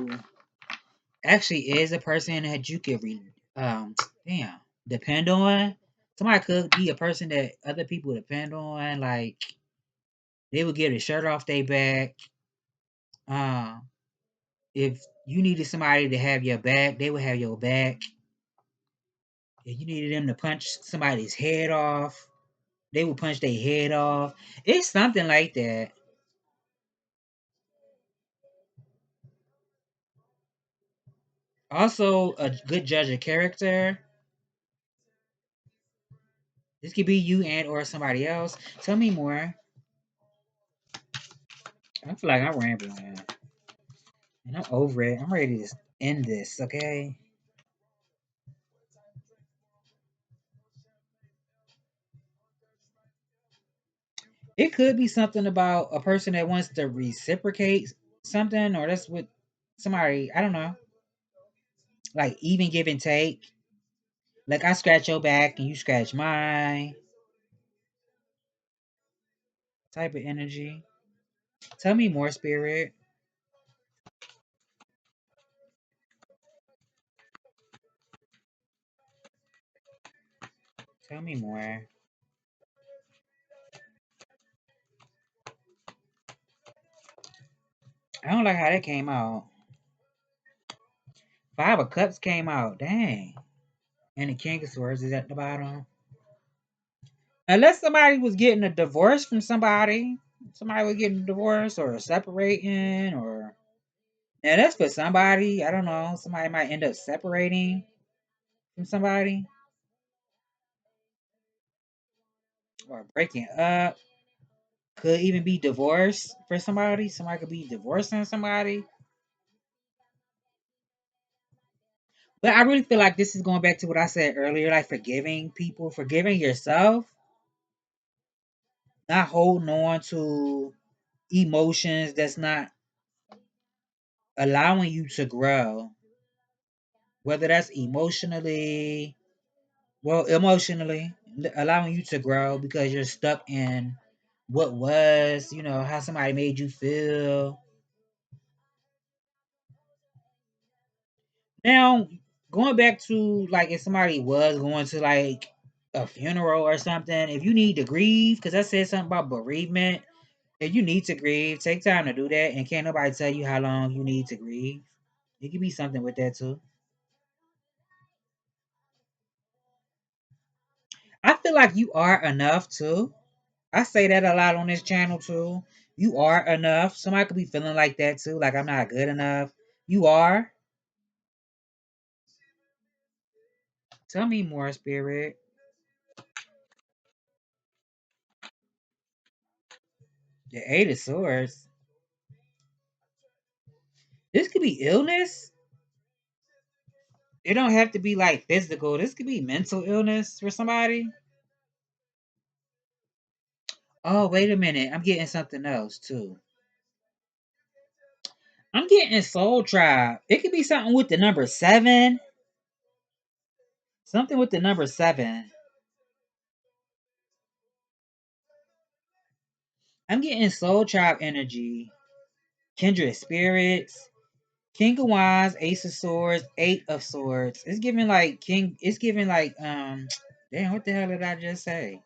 actually is a person that you could um damn depend on. Somebody could be a person that other people depend on. Like they would get a shirt off their back. Um, if you needed somebody to have your back, they would have your back. If you needed them to punch somebody's head off, they would punch their head off. It's something like that. Also, a good judge of character. This could be you and or somebody else. Tell me more. I feel like I'm rambling, and I'm over it. I'm ready to end this. Okay. It could be something about a person that wants to reciprocate something, or that's what somebody. I don't know. Like even give and take. Like I scratch your back and you scratch mine. Type of energy. Tell me more, spirit. Tell me more. I don't like how that came out. Five of Cups came out. Dang. And the King of Swords is at the bottom. Unless somebody was getting a divorce from somebody. Somebody was getting a divorce or separating or... Now that's for somebody. I don't know. Somebody might end up separating from somebody. Or breaking up. Could even be divorce for somebody. Somebody could be divorcing somebody. But I really feel like this is going back to what I said earlier, like forgiving people, forgiving yourself, not holding on to emotions that's not allowing you to grow. Whether that's emotionally, allowing you to grow because you're stuck in what was, how somebody made you feel. Now, going back to like if somebody was going to like a funeral or something, if you need to grieve, because I said something about bereavement, if you need to grieve, take time to do that, and can't nobody tell you how long you need to grieve. It could be something with that too. I feel like you are enough too. I say that a lot on this channel too. You are enough. Somebody could be feeling like that too, like I'm not good enough. You are. Tell me more, spirit. The Eight of Swords. This could be illness. It don't have to be like physical. This could be mental illness for somebody. Oh, wait a minute. I'm getting something else too. I'm getting Soul Tribe. It could be something with the number 7. Something with the number 7. I'm getting Soul Tribe energy. Kindred Spirits. King of Wands, Ace of Swords, Eight of Swords. It's giving like it's giving like damn, what the hell did I just say?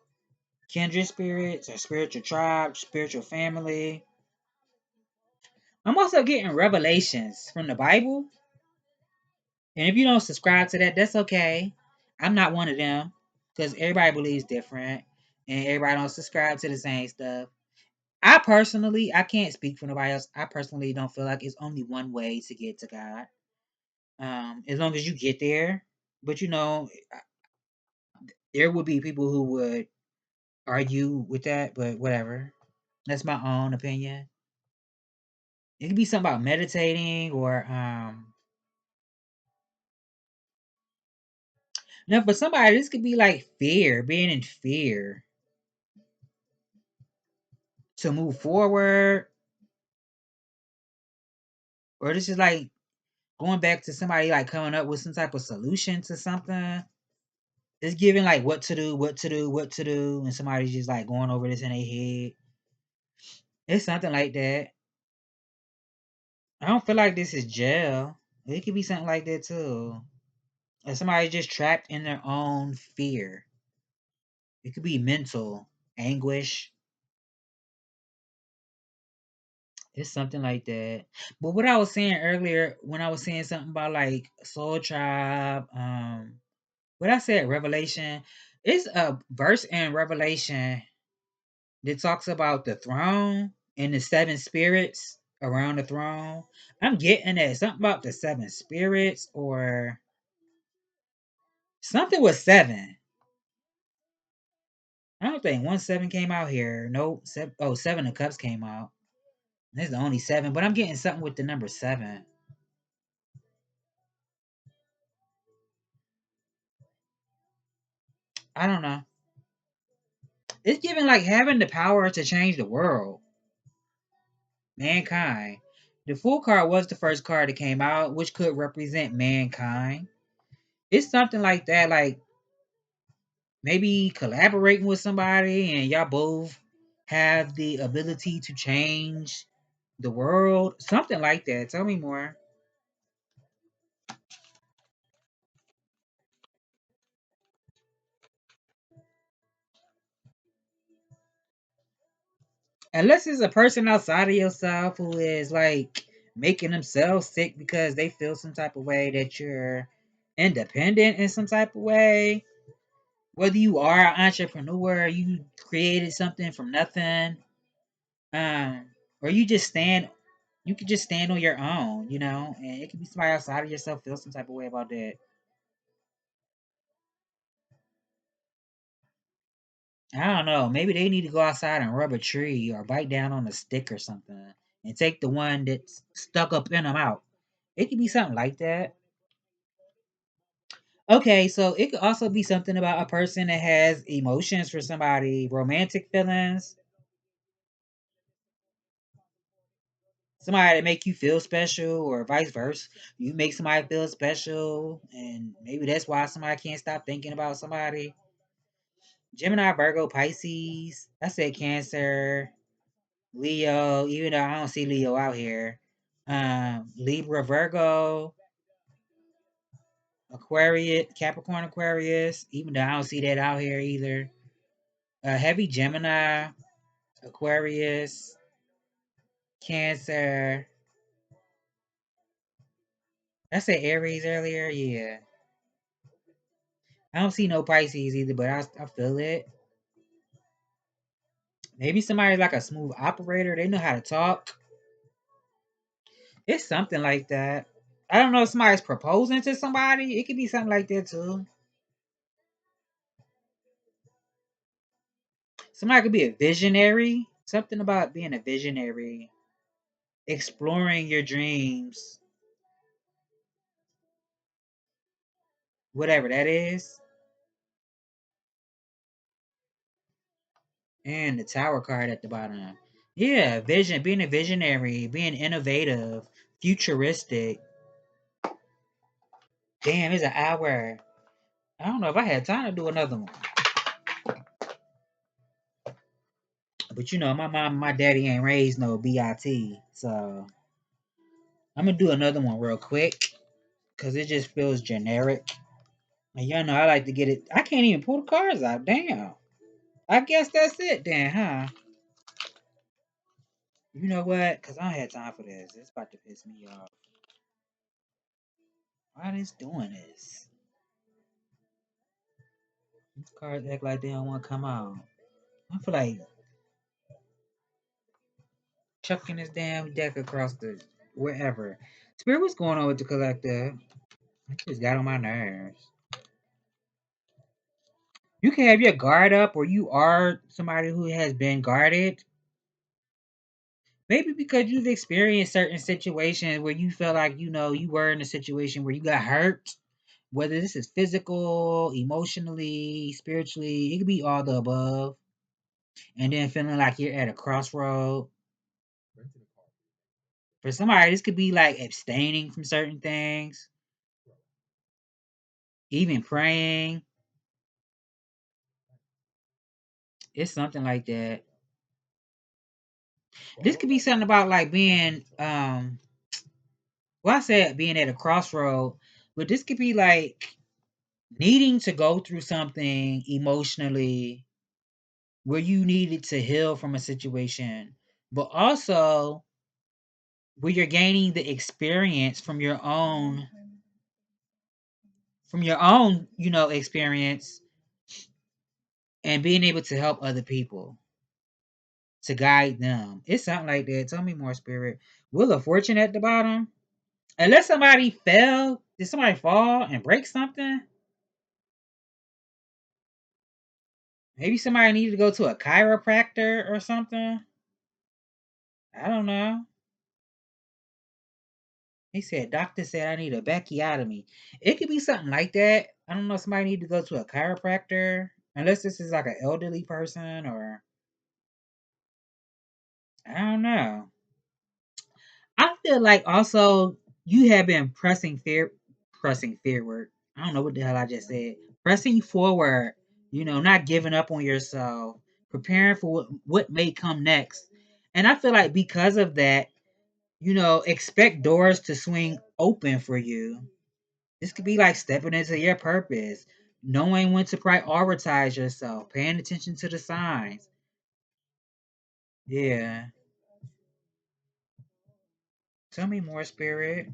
Kindred spirits, or spiritual tribe, spiritual family. I'm also getting revelations from the Bible. And if you don't subscribe to that, that's okay. I'm not one of them. Because everybody believes different. And everybody don't subscribe to the same stuff. I can't speak for nobody else. I personally don't feel like it's only one way to get to God. As long as you get there. But there would be people who would argue with that, but whatever. That's my own opinion. It could be something about meditating or now for somebody this could be like fear, being in fear to move forward. Or this is like going back to somebody like coming up with some type of solution to something. It's giving like what to do, what to do, what to do, and somebody's just like going over this in their head. It's something like that. I don't feel like this is jail. It could be something like that too. Or somebody just trapped in their own fear. It could be mental anguish. It's something like that. But what I was saying earlier, when I was saying something about like Soul Tribe, what I said, Revelation, it's a verse in Revelation that talks about the throne and the 7 spirits around the throne. I'm getting that. Something about the 7 spirits or something with 7. I don't think 1-7 came out here. No, 7 of Cups came out. This is the only 7, but I'm getting something with the number 7. I don't know. It's giving like having the power to change the world. Mankind. The Fool card was the first card that came out, which could represent mankind. It's something like that, like maybe collaborating with somebody and y'all both have the ability to change the world. Something like that. Tell me more. Unless it's a person outside of yourself who is like making themselves sick because they feel some type of way that you're independent in some type of way. Whether you are an entrepreneur, you created something from nothing, um, or you could just stand on your own, and it could be somebody outside of yourself feel some type of way about that. I don't know. Maybe they need to go outside and rub a tree or bite down on a stick or something and take the one that's stuck up in them out. It could be something like that. Okay, so it could also be something about a person that has emotions for somebody, romantic feelings, somebody that make you feel special, or vice versa. You make somebody feel special, and maybe that's why somebody can't stop thinking about somebody. Gemini, Virgo, Pisces. I said Cancer, Leo, even though I don't see Leo out here. Libra, Virgo, Aquarius, Capricorn, Aquarius, even though I don't see that out here either. Heavy Gemini, Aquarius, Cancer. I said Aries earlier, yeah. I don't see no Pisces either, but I feel it. Maybe somebody's like a smooth operator. They know how to talk. It's something like that. I don't know if somebody's proposing to somebody. It could be something like that too. Somebody could be a visionary. Something about being a visionary, exploring your dreams, whatever that is. And the tower card at the bottom. Yeah, vision, being a visionary, being innovative, futuristic. Damn, it's an hour. I don't know if I had time to do another one. But my mom and my daddy ain't raised no BIT. So I'm gonna do another one real quick. Cause it just feels generic. And y'all know I like to get it. I can't even pull the cards out. Damn. I guess that's it then, huh? You know what? Cause I don't have time for this. It's about to piss me off. Why is doing this? These cards act like they don't want to come out. I feel like chucking this damn deck across the wherever. Spirit, what's going on with the collector? It just got on my nerves. You can have your guard up, or you are somebody who has been guarded. Maybe because you've experienced certain situations where you felt like, you were in a situation where you got hurt. Whether this is physical, emotionally, spiritually, it could be all the above. And then feeling like you're at a crossroad. For somebody, this could be like abstaining from certain things, even praying. It's something like that. This could be something about like being well, I said being at a crossroad, but this could be like needing to go through something emotionally where you needed to heal from a situation, but also where you're gaining the experience from your own experience, and being able to help other people, to guide them. It's something like that. Tell me more, Spirit. Wheel of Fortune at the bottom. Unless somebody fell, did somebody fall and break something? Maybe somebody needed to go to a chiropractor or something. I don't know. He said, doctor said I need a backiotomy. It could be something like that. I don't know if somebody need to go to a chiropractor. Unless this is like an elderly person, or I don't know. I feel like also you have been pressing forward. I don't know what the hell I just said. Pressing forward, not giving up on yourself, preparing for what may come next. And I feel like because of that, expect doors to swing open for you. This could be like stepping into your purpose, knowing when to prioritize yourself, paying attention to the signs. Yeah. Tell me more, Spirit.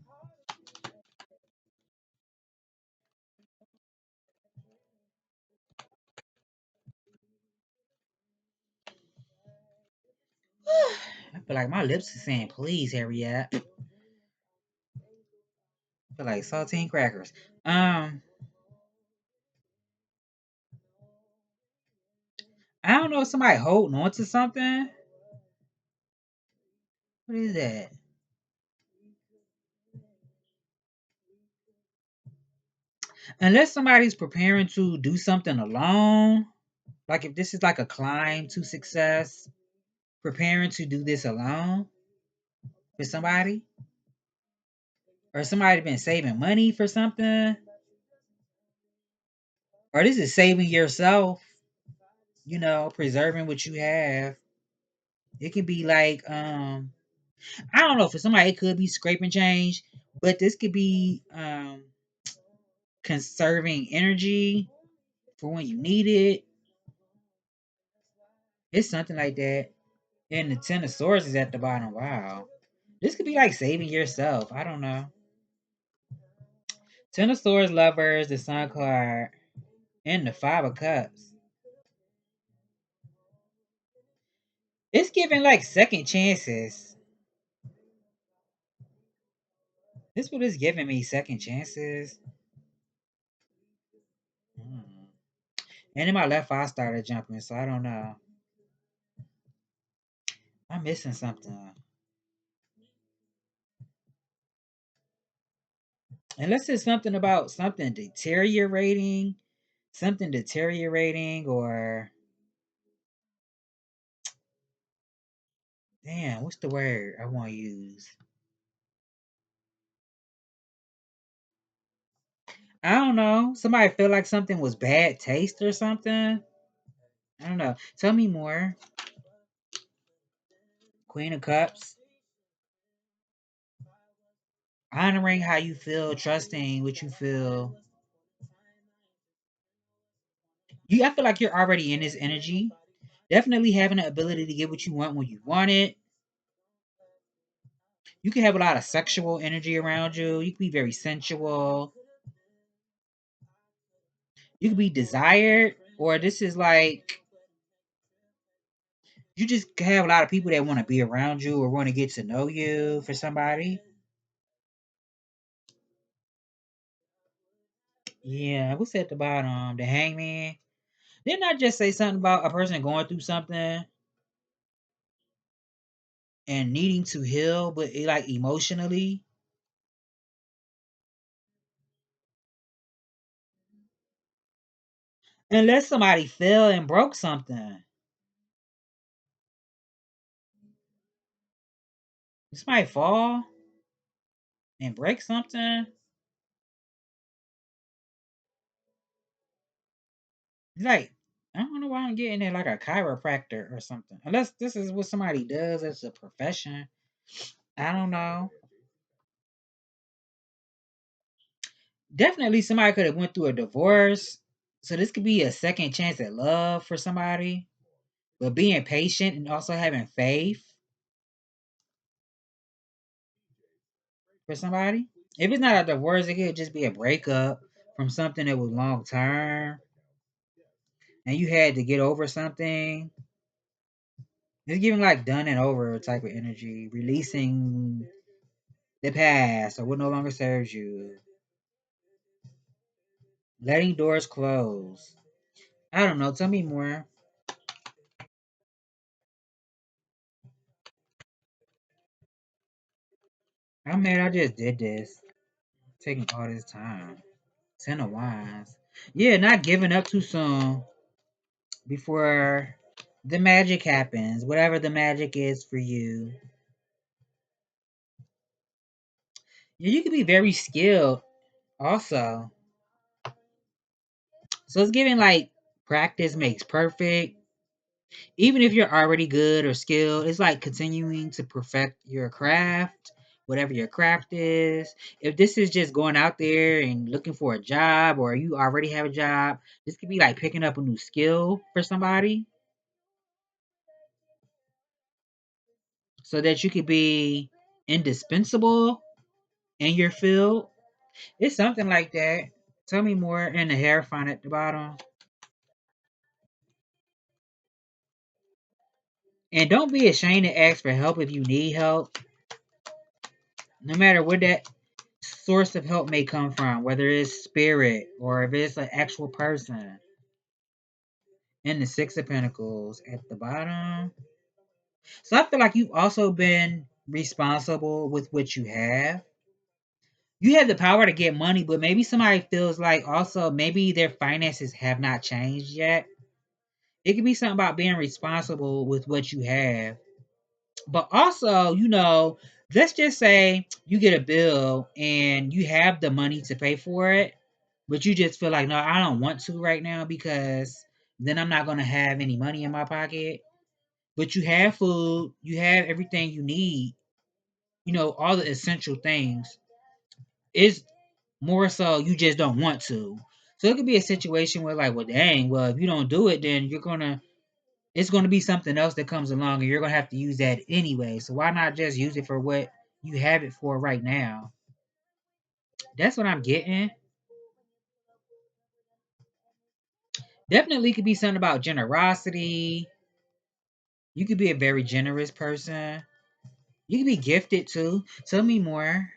I feel like my lips are saying, please, Harriet. I feel like saltine crackers. I don't know if somebody holding on to something. What is that? Unless somebody's preparing to do something alone, like if this is like a climb to success, preparing to do this alone for somebody, or somebody been saving money for something, or this is saving yourself, preserving what you have. It could be like, I don't know, for somebody it could be scraping change, but this could be conserving energy for when you need it. It's something like that. And the Ten of Swords is at the bottom. Wow. This could be like saving yourself. I don't know. Ten of Swords, Lovers, the Sun card, and the Five of Cups. It's giving like second chances. This what it's giving me, second chances. Hmm. And then my left eye started jumping, so I don't know. I'm missing something. Unless it's something about something deteriorating, or damn, what's the word I want to use? I don't know. Somebody feel like something was bad taste or something. I don't know. Tell me more. Queen of Cups. Honoring how you feel, trusting what you feel. I feel like you're already in this energy. Definitely having the ability to get what you want when you want it. You can have a lot of sexual energy around you. You can be very sensual. You can be desired, or this is like you just have a lot of people that want to be around you or want to get to know you for somebody. Yeah, what's at the bottom? The Hangman. Didn't I just say something about a person going through something and needing to heal, but like emotionally? Unless somebody fell and broke something. This might fall and break something. It's like, I don't know why I'm getting it like a chiropractor or something. Unless this is what somebody does as a profession. I don't know. Definitely somebody could have went through a divorce. So this could be a second chance at love for somebody. But being patient and also having faith for somebody. If it's not a divorce, it could just be a breakup from something that was long term and you had to get over something. It's giving like done and over type of energy, releasing the past or what no longer serves you, letting doors close. I don't know. Tell me more. I'm mad I just did this. Taking all this time. Ten of Wands. Yeah, not giving up too soon before the magic happens. Whatever the magic is for you. Yeah, you can be very skilled also. So it's giving like practice makes perfect. Even if you're already good or skilled, it's like continuing to perfect your craft, whatever your craft is. If this is just going out there and looking for a job or you already have a job, this could be like picking up a new skill for somebody so that you could be indispensable in your field. It's something like that. Tell me more. And the Hierophant at the bottom. And don't be ashamed to ask for help if you need help, no matter where that source of help may come from, whether it's spirit or if it's an actual person. And the Six of Pentacles at the bottom. So I feel like you've also been responsible with what you have. You have the power to get money, but maybe somebody feels like also maybe their finances have not changed yet. It could be something about being responsible with what you have. But also, let's just say you get a bill and you have the money to pay for it, but you just feel like, no, I don't want to right now because then I'm not going to have any money in my pocket. But you have food, you have everything you need, all the essential things. It's more so you just don't want to. So it could be a situation where, like, well, dang, well, if you don't do it, then it's gonna be something else that comes along, and you're gonna have to use that anyway. So why not just use it for what you have it for right now? That's what I'm getting. Definitely could be something about generosity. You could be a very generous person. You could be gifted too. Tell me more.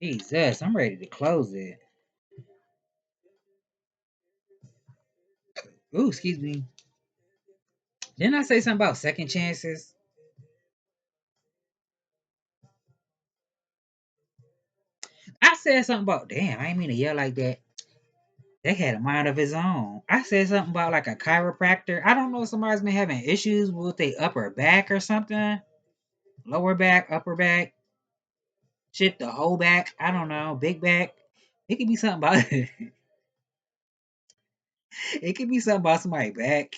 Jesus, I'm ready to close it. Ooh, excuse me. Didn't I say something about second chances? I said something about, damn, I didn't mean to yell like that. They had a mind of his own. I said something about like a chiropractor. I don't know if somebody's been having issues with their upper back or something. Lower back, upper back, shit, the whole back. I don't know, big back. It could be something about it could be something about somebody's back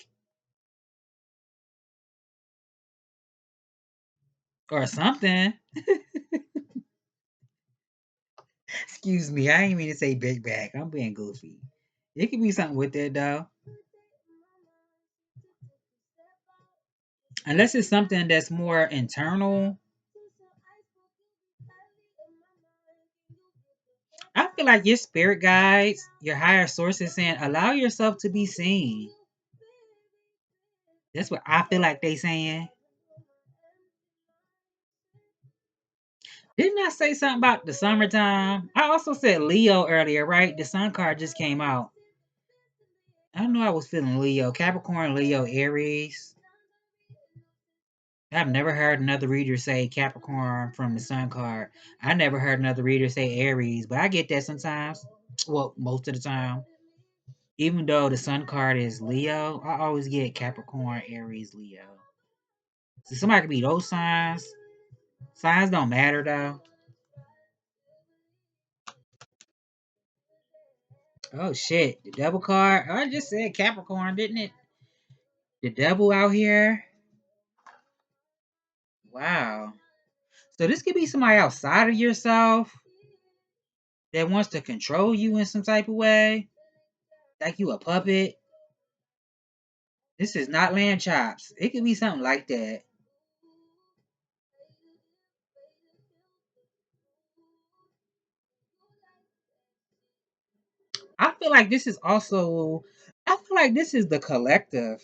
or something. Excuse me, I didn't mean to say big back. I'm being goofy. It could be something with that though. Unless it's something that's more internal. I feel like your spirit guides, your higher sources saying, allow yourself to be seen. That's what I feel like they saying. Didn't I say something about the summertime? I also said Leo earlier, right? The sun card just came out. I know I was feeling Leo. Capricorn, Leo, Aries. I've never heard another reader say Capricorn from the sun card. I never heard another reader say Aries, but I get that sometimes. Well, most of the time. Even though the sun card is Leo, I always get Capricorn, Aries, Leo. So somebody could be those signs. Signs don't matter though. Oh shit, the devil card. I just said Capricorn, didn't it? The devil out here. Wow. So this could be somebody outside of yourself that wants to control you in some type of way, like you a puppet. This is not lamb chops. It could be something like that. I feel like this is also. I feel like this is the collective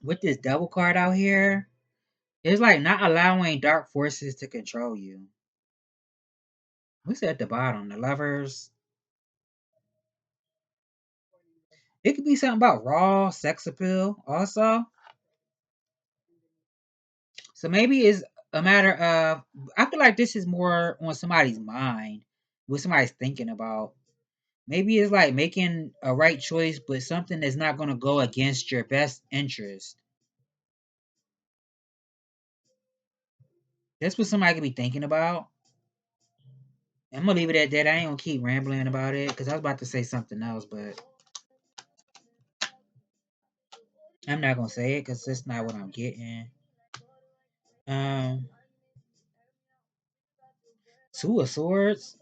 with this devil card out here. It's like not allowing dark forces to control you. What's at the bottom? The lovers. It could be something about raw sex appeal also. So maybe it's a matter of, I feel like this is more on somebody's mind, what somebody's thinking about. Maybe it's like making a right choice, but something that's not going to go against your best interest. That's what somebody could be thinking about. I'm gonna leave it at that. I ain't gonna keep rambling about it because I was about to say something else, but I'm not gonna say it because that's not what I'm getting. Um, Two of Swords.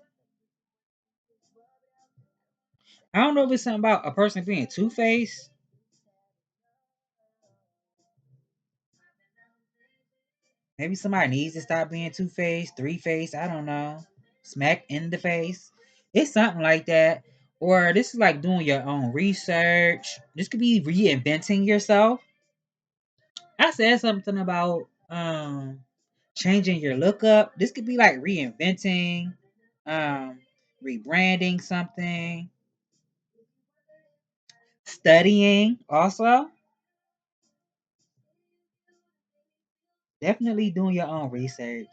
I don't know if it's something about a person being two faced. Maybe somebody needs to stop being two-faced, three-faced, I don't know. Smack in the face. It's something like that. Or this is like doing your own research. This could be reinventing yourself. I said something about changing your lookup. This could be like reinventing, um, rebranding something, studying also. Definitely doing your own research.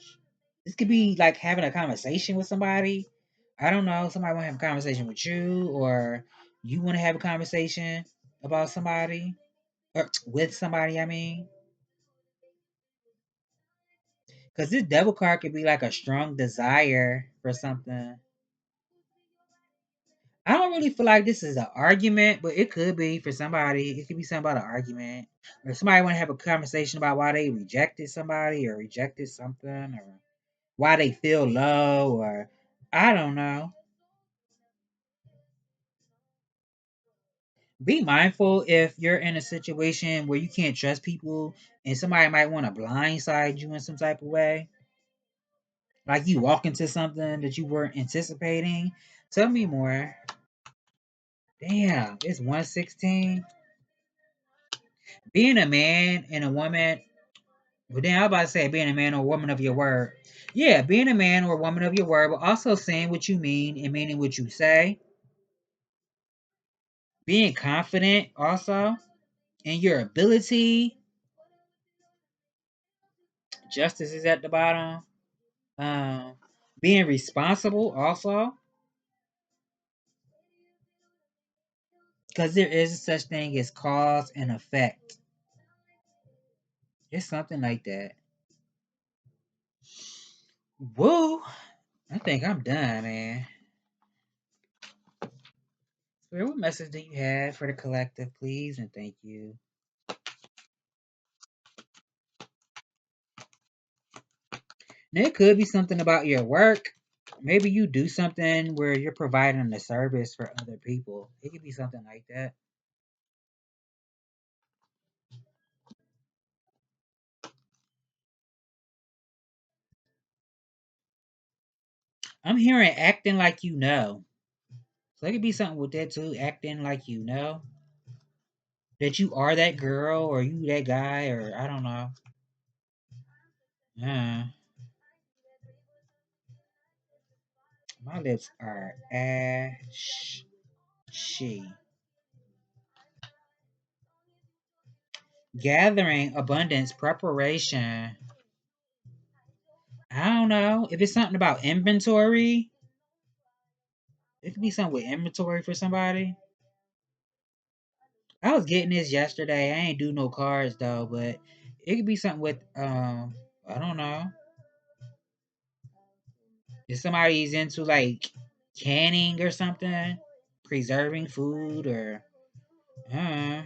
This could be like having a conversation with somebody. I don't know, somebody want to have a conversation with you, or you want to have a conversation about somebody, or with somebody, I mean. Because this devil card could be like a strong desire for something. I don't really feel like this is an argument, but it could be for somebody. It could be something about an argument. Or somebody want to have a conversation about why they rejected somebody or rejected something, or why they feel low, or I don't know. Be mindful if you're in a situation where you can't trust people and somebody might want to blindside you in some type of way. Like you walk into something that you weren't anticipating. Tell me more. Damn, it's 116. Being a man and a woman, well, then I was about to say being a man or woman of your word. Yeah, being a man or woman of your word, but also saying what you mean and meaning what you say. Being confident also in your ability. Justice is at the bottom. Um, Being responsible also, because there is such thing as cause and effect. It's something like that. Woo! I think I'm done, man. So what message do you have for the collective, please, and thank you. Now, it could be something about your work. Maybe you do something where you're providing a service for other people. It could be something like that. I'm hearing acting like you know. So it could be something with that too, acting like you know that you are that girl or you that guy or I don't know. Uh, my lips are ashy. Gathering, abundance, preparation. I don't know. If it's something about inventory, it could be something with inventory for somebody. I was getting this yesterday. I ain't do no cards though, but it could be something with I don't know. If somebody's into like canning or something, preserving food or uh,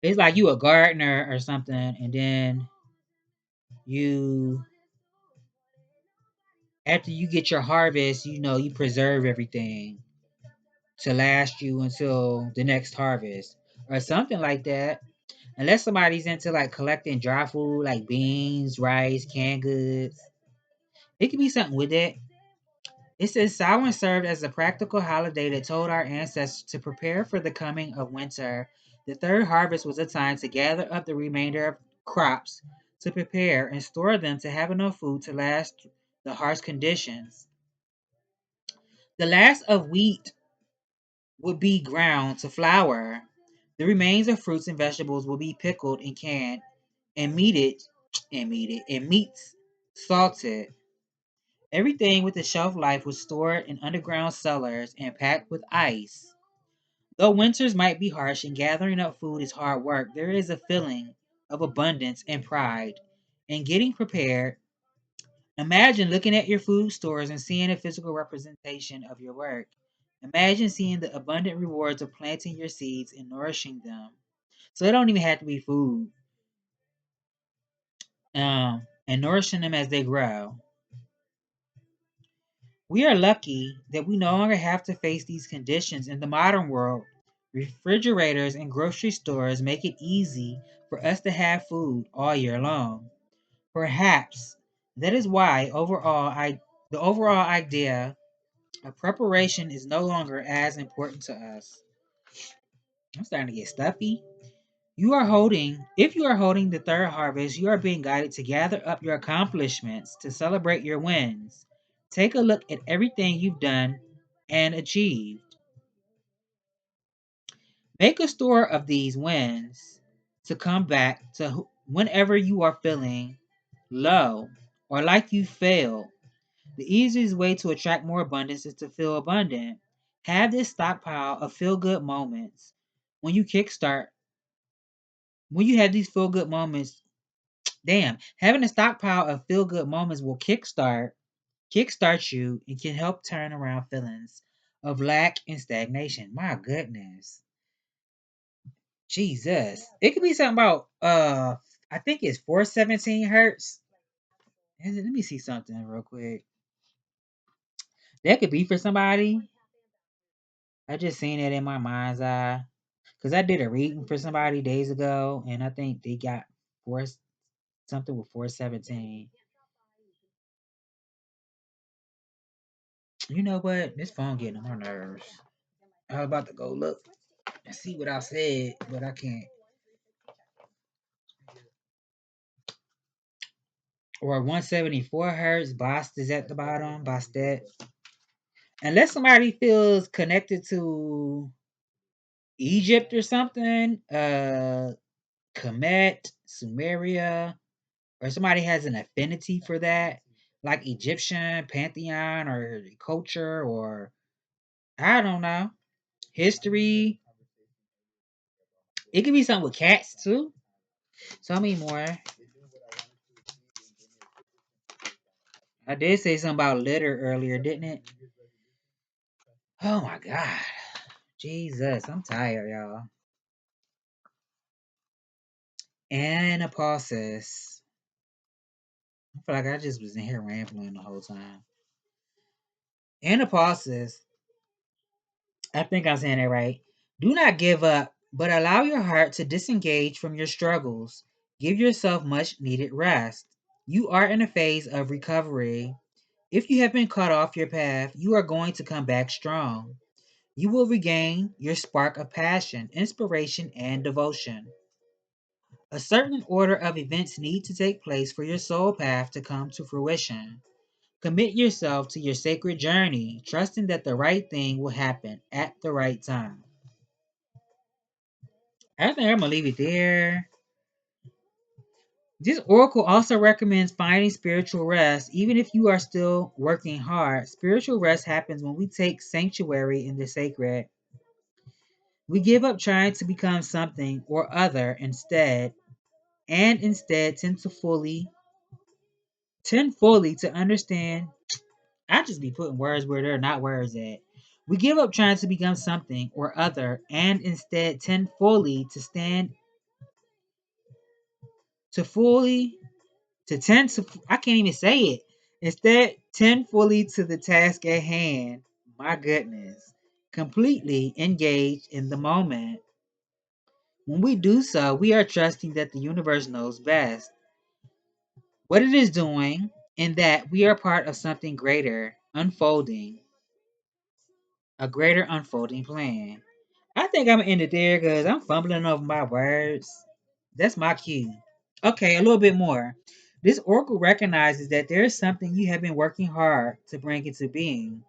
it's like you a gardener or something, and then you after you get your harvest, you know, you preserve everything to last you until the next harvest or something like that. Unless somebody's into like collecting dry food like beans, rice, canned goods, it could be something with it. It says Samhain served as a practical holiday that told our ancestors to prepare for the coming of winter. The third harvest was a time to gather up the remainder of crops, to prepare and store them to have enough food to last the harsh conditions. The last of wheat would be ground to flour. The remains of fruits and vegetables will be pickled and canned and meats salted. Everything with a shelf life was stored in underground cellars and packed with ice. Though winters might be harsh and gathering up food is hard work, there is a feeling of abundance and pride in getting prepared. Imagine looking at your food stores and seeing a physical representation of your work. Imagine seeing the abundant rewards of planting your seeds and nourishing them. So it don't even have to be food. And nourishing them as they grow. We are lucky that we no longer have to face these conditions in the modern world. Refrigerators and grocery stores make it easy for us to have food all year long. Perhaps that is why the overall idea of preparation is no longer as important to us. I'm starting to get stuffy. If you are holding the third harvest, you are being guided to gather up your accomplishments to celebrate your wins. Take a look at everything you've done and achieved. Make a store of these wins to come back to whenever you are feeling low or like you failed. The easiest way to attract more abundance is to feel abundant. Have this stockpile of feel good moments. When you kickstart, when you have these feel good moments, damn, having a stockpile of feel good moments will kickstart you and can help turn around feelings of lack and stagnation. My goodness. Jesus. It could be something about I think it's 417 hertz. Let me see something real quick. That could be for somebody. I just seen it in my mind's eye. Cause I did a reading for somebody days ago and I think they got four something with 417. You know what? This phone getting on my nerves. I was about to go look and see what I said, but I can't. Or 174 hertz, Bost is at the bottom, Bostet. Unless somebody feels connected to Egypt or something, Kemet, Sumeria, or somebody has an affinity for that, like Egyptian pantheon or culture, or I don't know, history. It could be something with cats too. Tell me more. I did say something about litter earlier, didn't it? Oh my God. Jesus, I'm tired, y'all. Anapausis. I feel like I just was in here rambling the whole time. Anapausis. I think I'm saying it right. Do not give up, but allow your heart to disengage from your struggles. Give yourself much needed rest. You are in a phase of recovery. If you have been cut off your path, you are going to come back strong. You will regain your spark of passion, inspiration, and devotion. A certain order of events need to take place for your soul path to come to fruition. Commit yourself to your sacred journey, trusting that the right thing will happen at the right time. I think I'm gonna leave it there. This oracle also recommends finding spiritual rest, even if you are still working hard. Spiritual rest happens when we take sanctuary in the sacred. We give up trying to become something or other instead tend fully to understand. I just be putting words where they're not words at. We give up trying to become something or other and instead tend fully to stand to fully to tend to I can't even say it. Instead, tend fully to the task at hand. My goodness. Completely engaged in the moment. When we do so, we are trusting that the universe knows best what it is doing and that we are part of something greater unfolding, a greater unfolding plan. I think I'm gonna end it there because I'm fumbling over my words. That's my cue. Okay, a little bit more. This oracle recognizes that there is something you have been working hard to bring into being.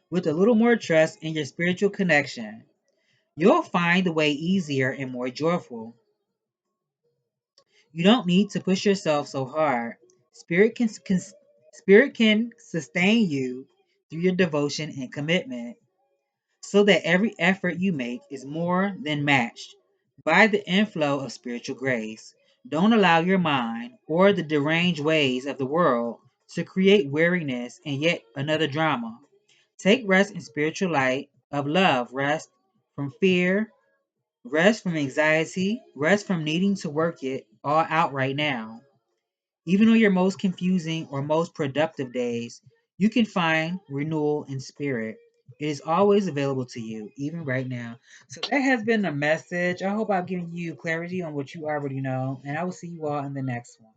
With a little more trust in your spiritual connection, you'll find the way easier and more joyful. You don't need to push yourself so hard. Spirit can sustain you through your devotion and commitment, so that every effort you make is more than matched by the inflow of spiritual grace. Don't allow your mind or the deranged ways of the world to create weariness and yet another drama. Take rest in spiritual light of love, rest from fear, rest from anxiety, rest from needing to work it all out right now. Even on your most confusing or most productive days, you can find renewal in spirit. It is always available to you, even right now. So that has been the message. I hope I've given you clarity on what you already know, and I will see you all in the next one.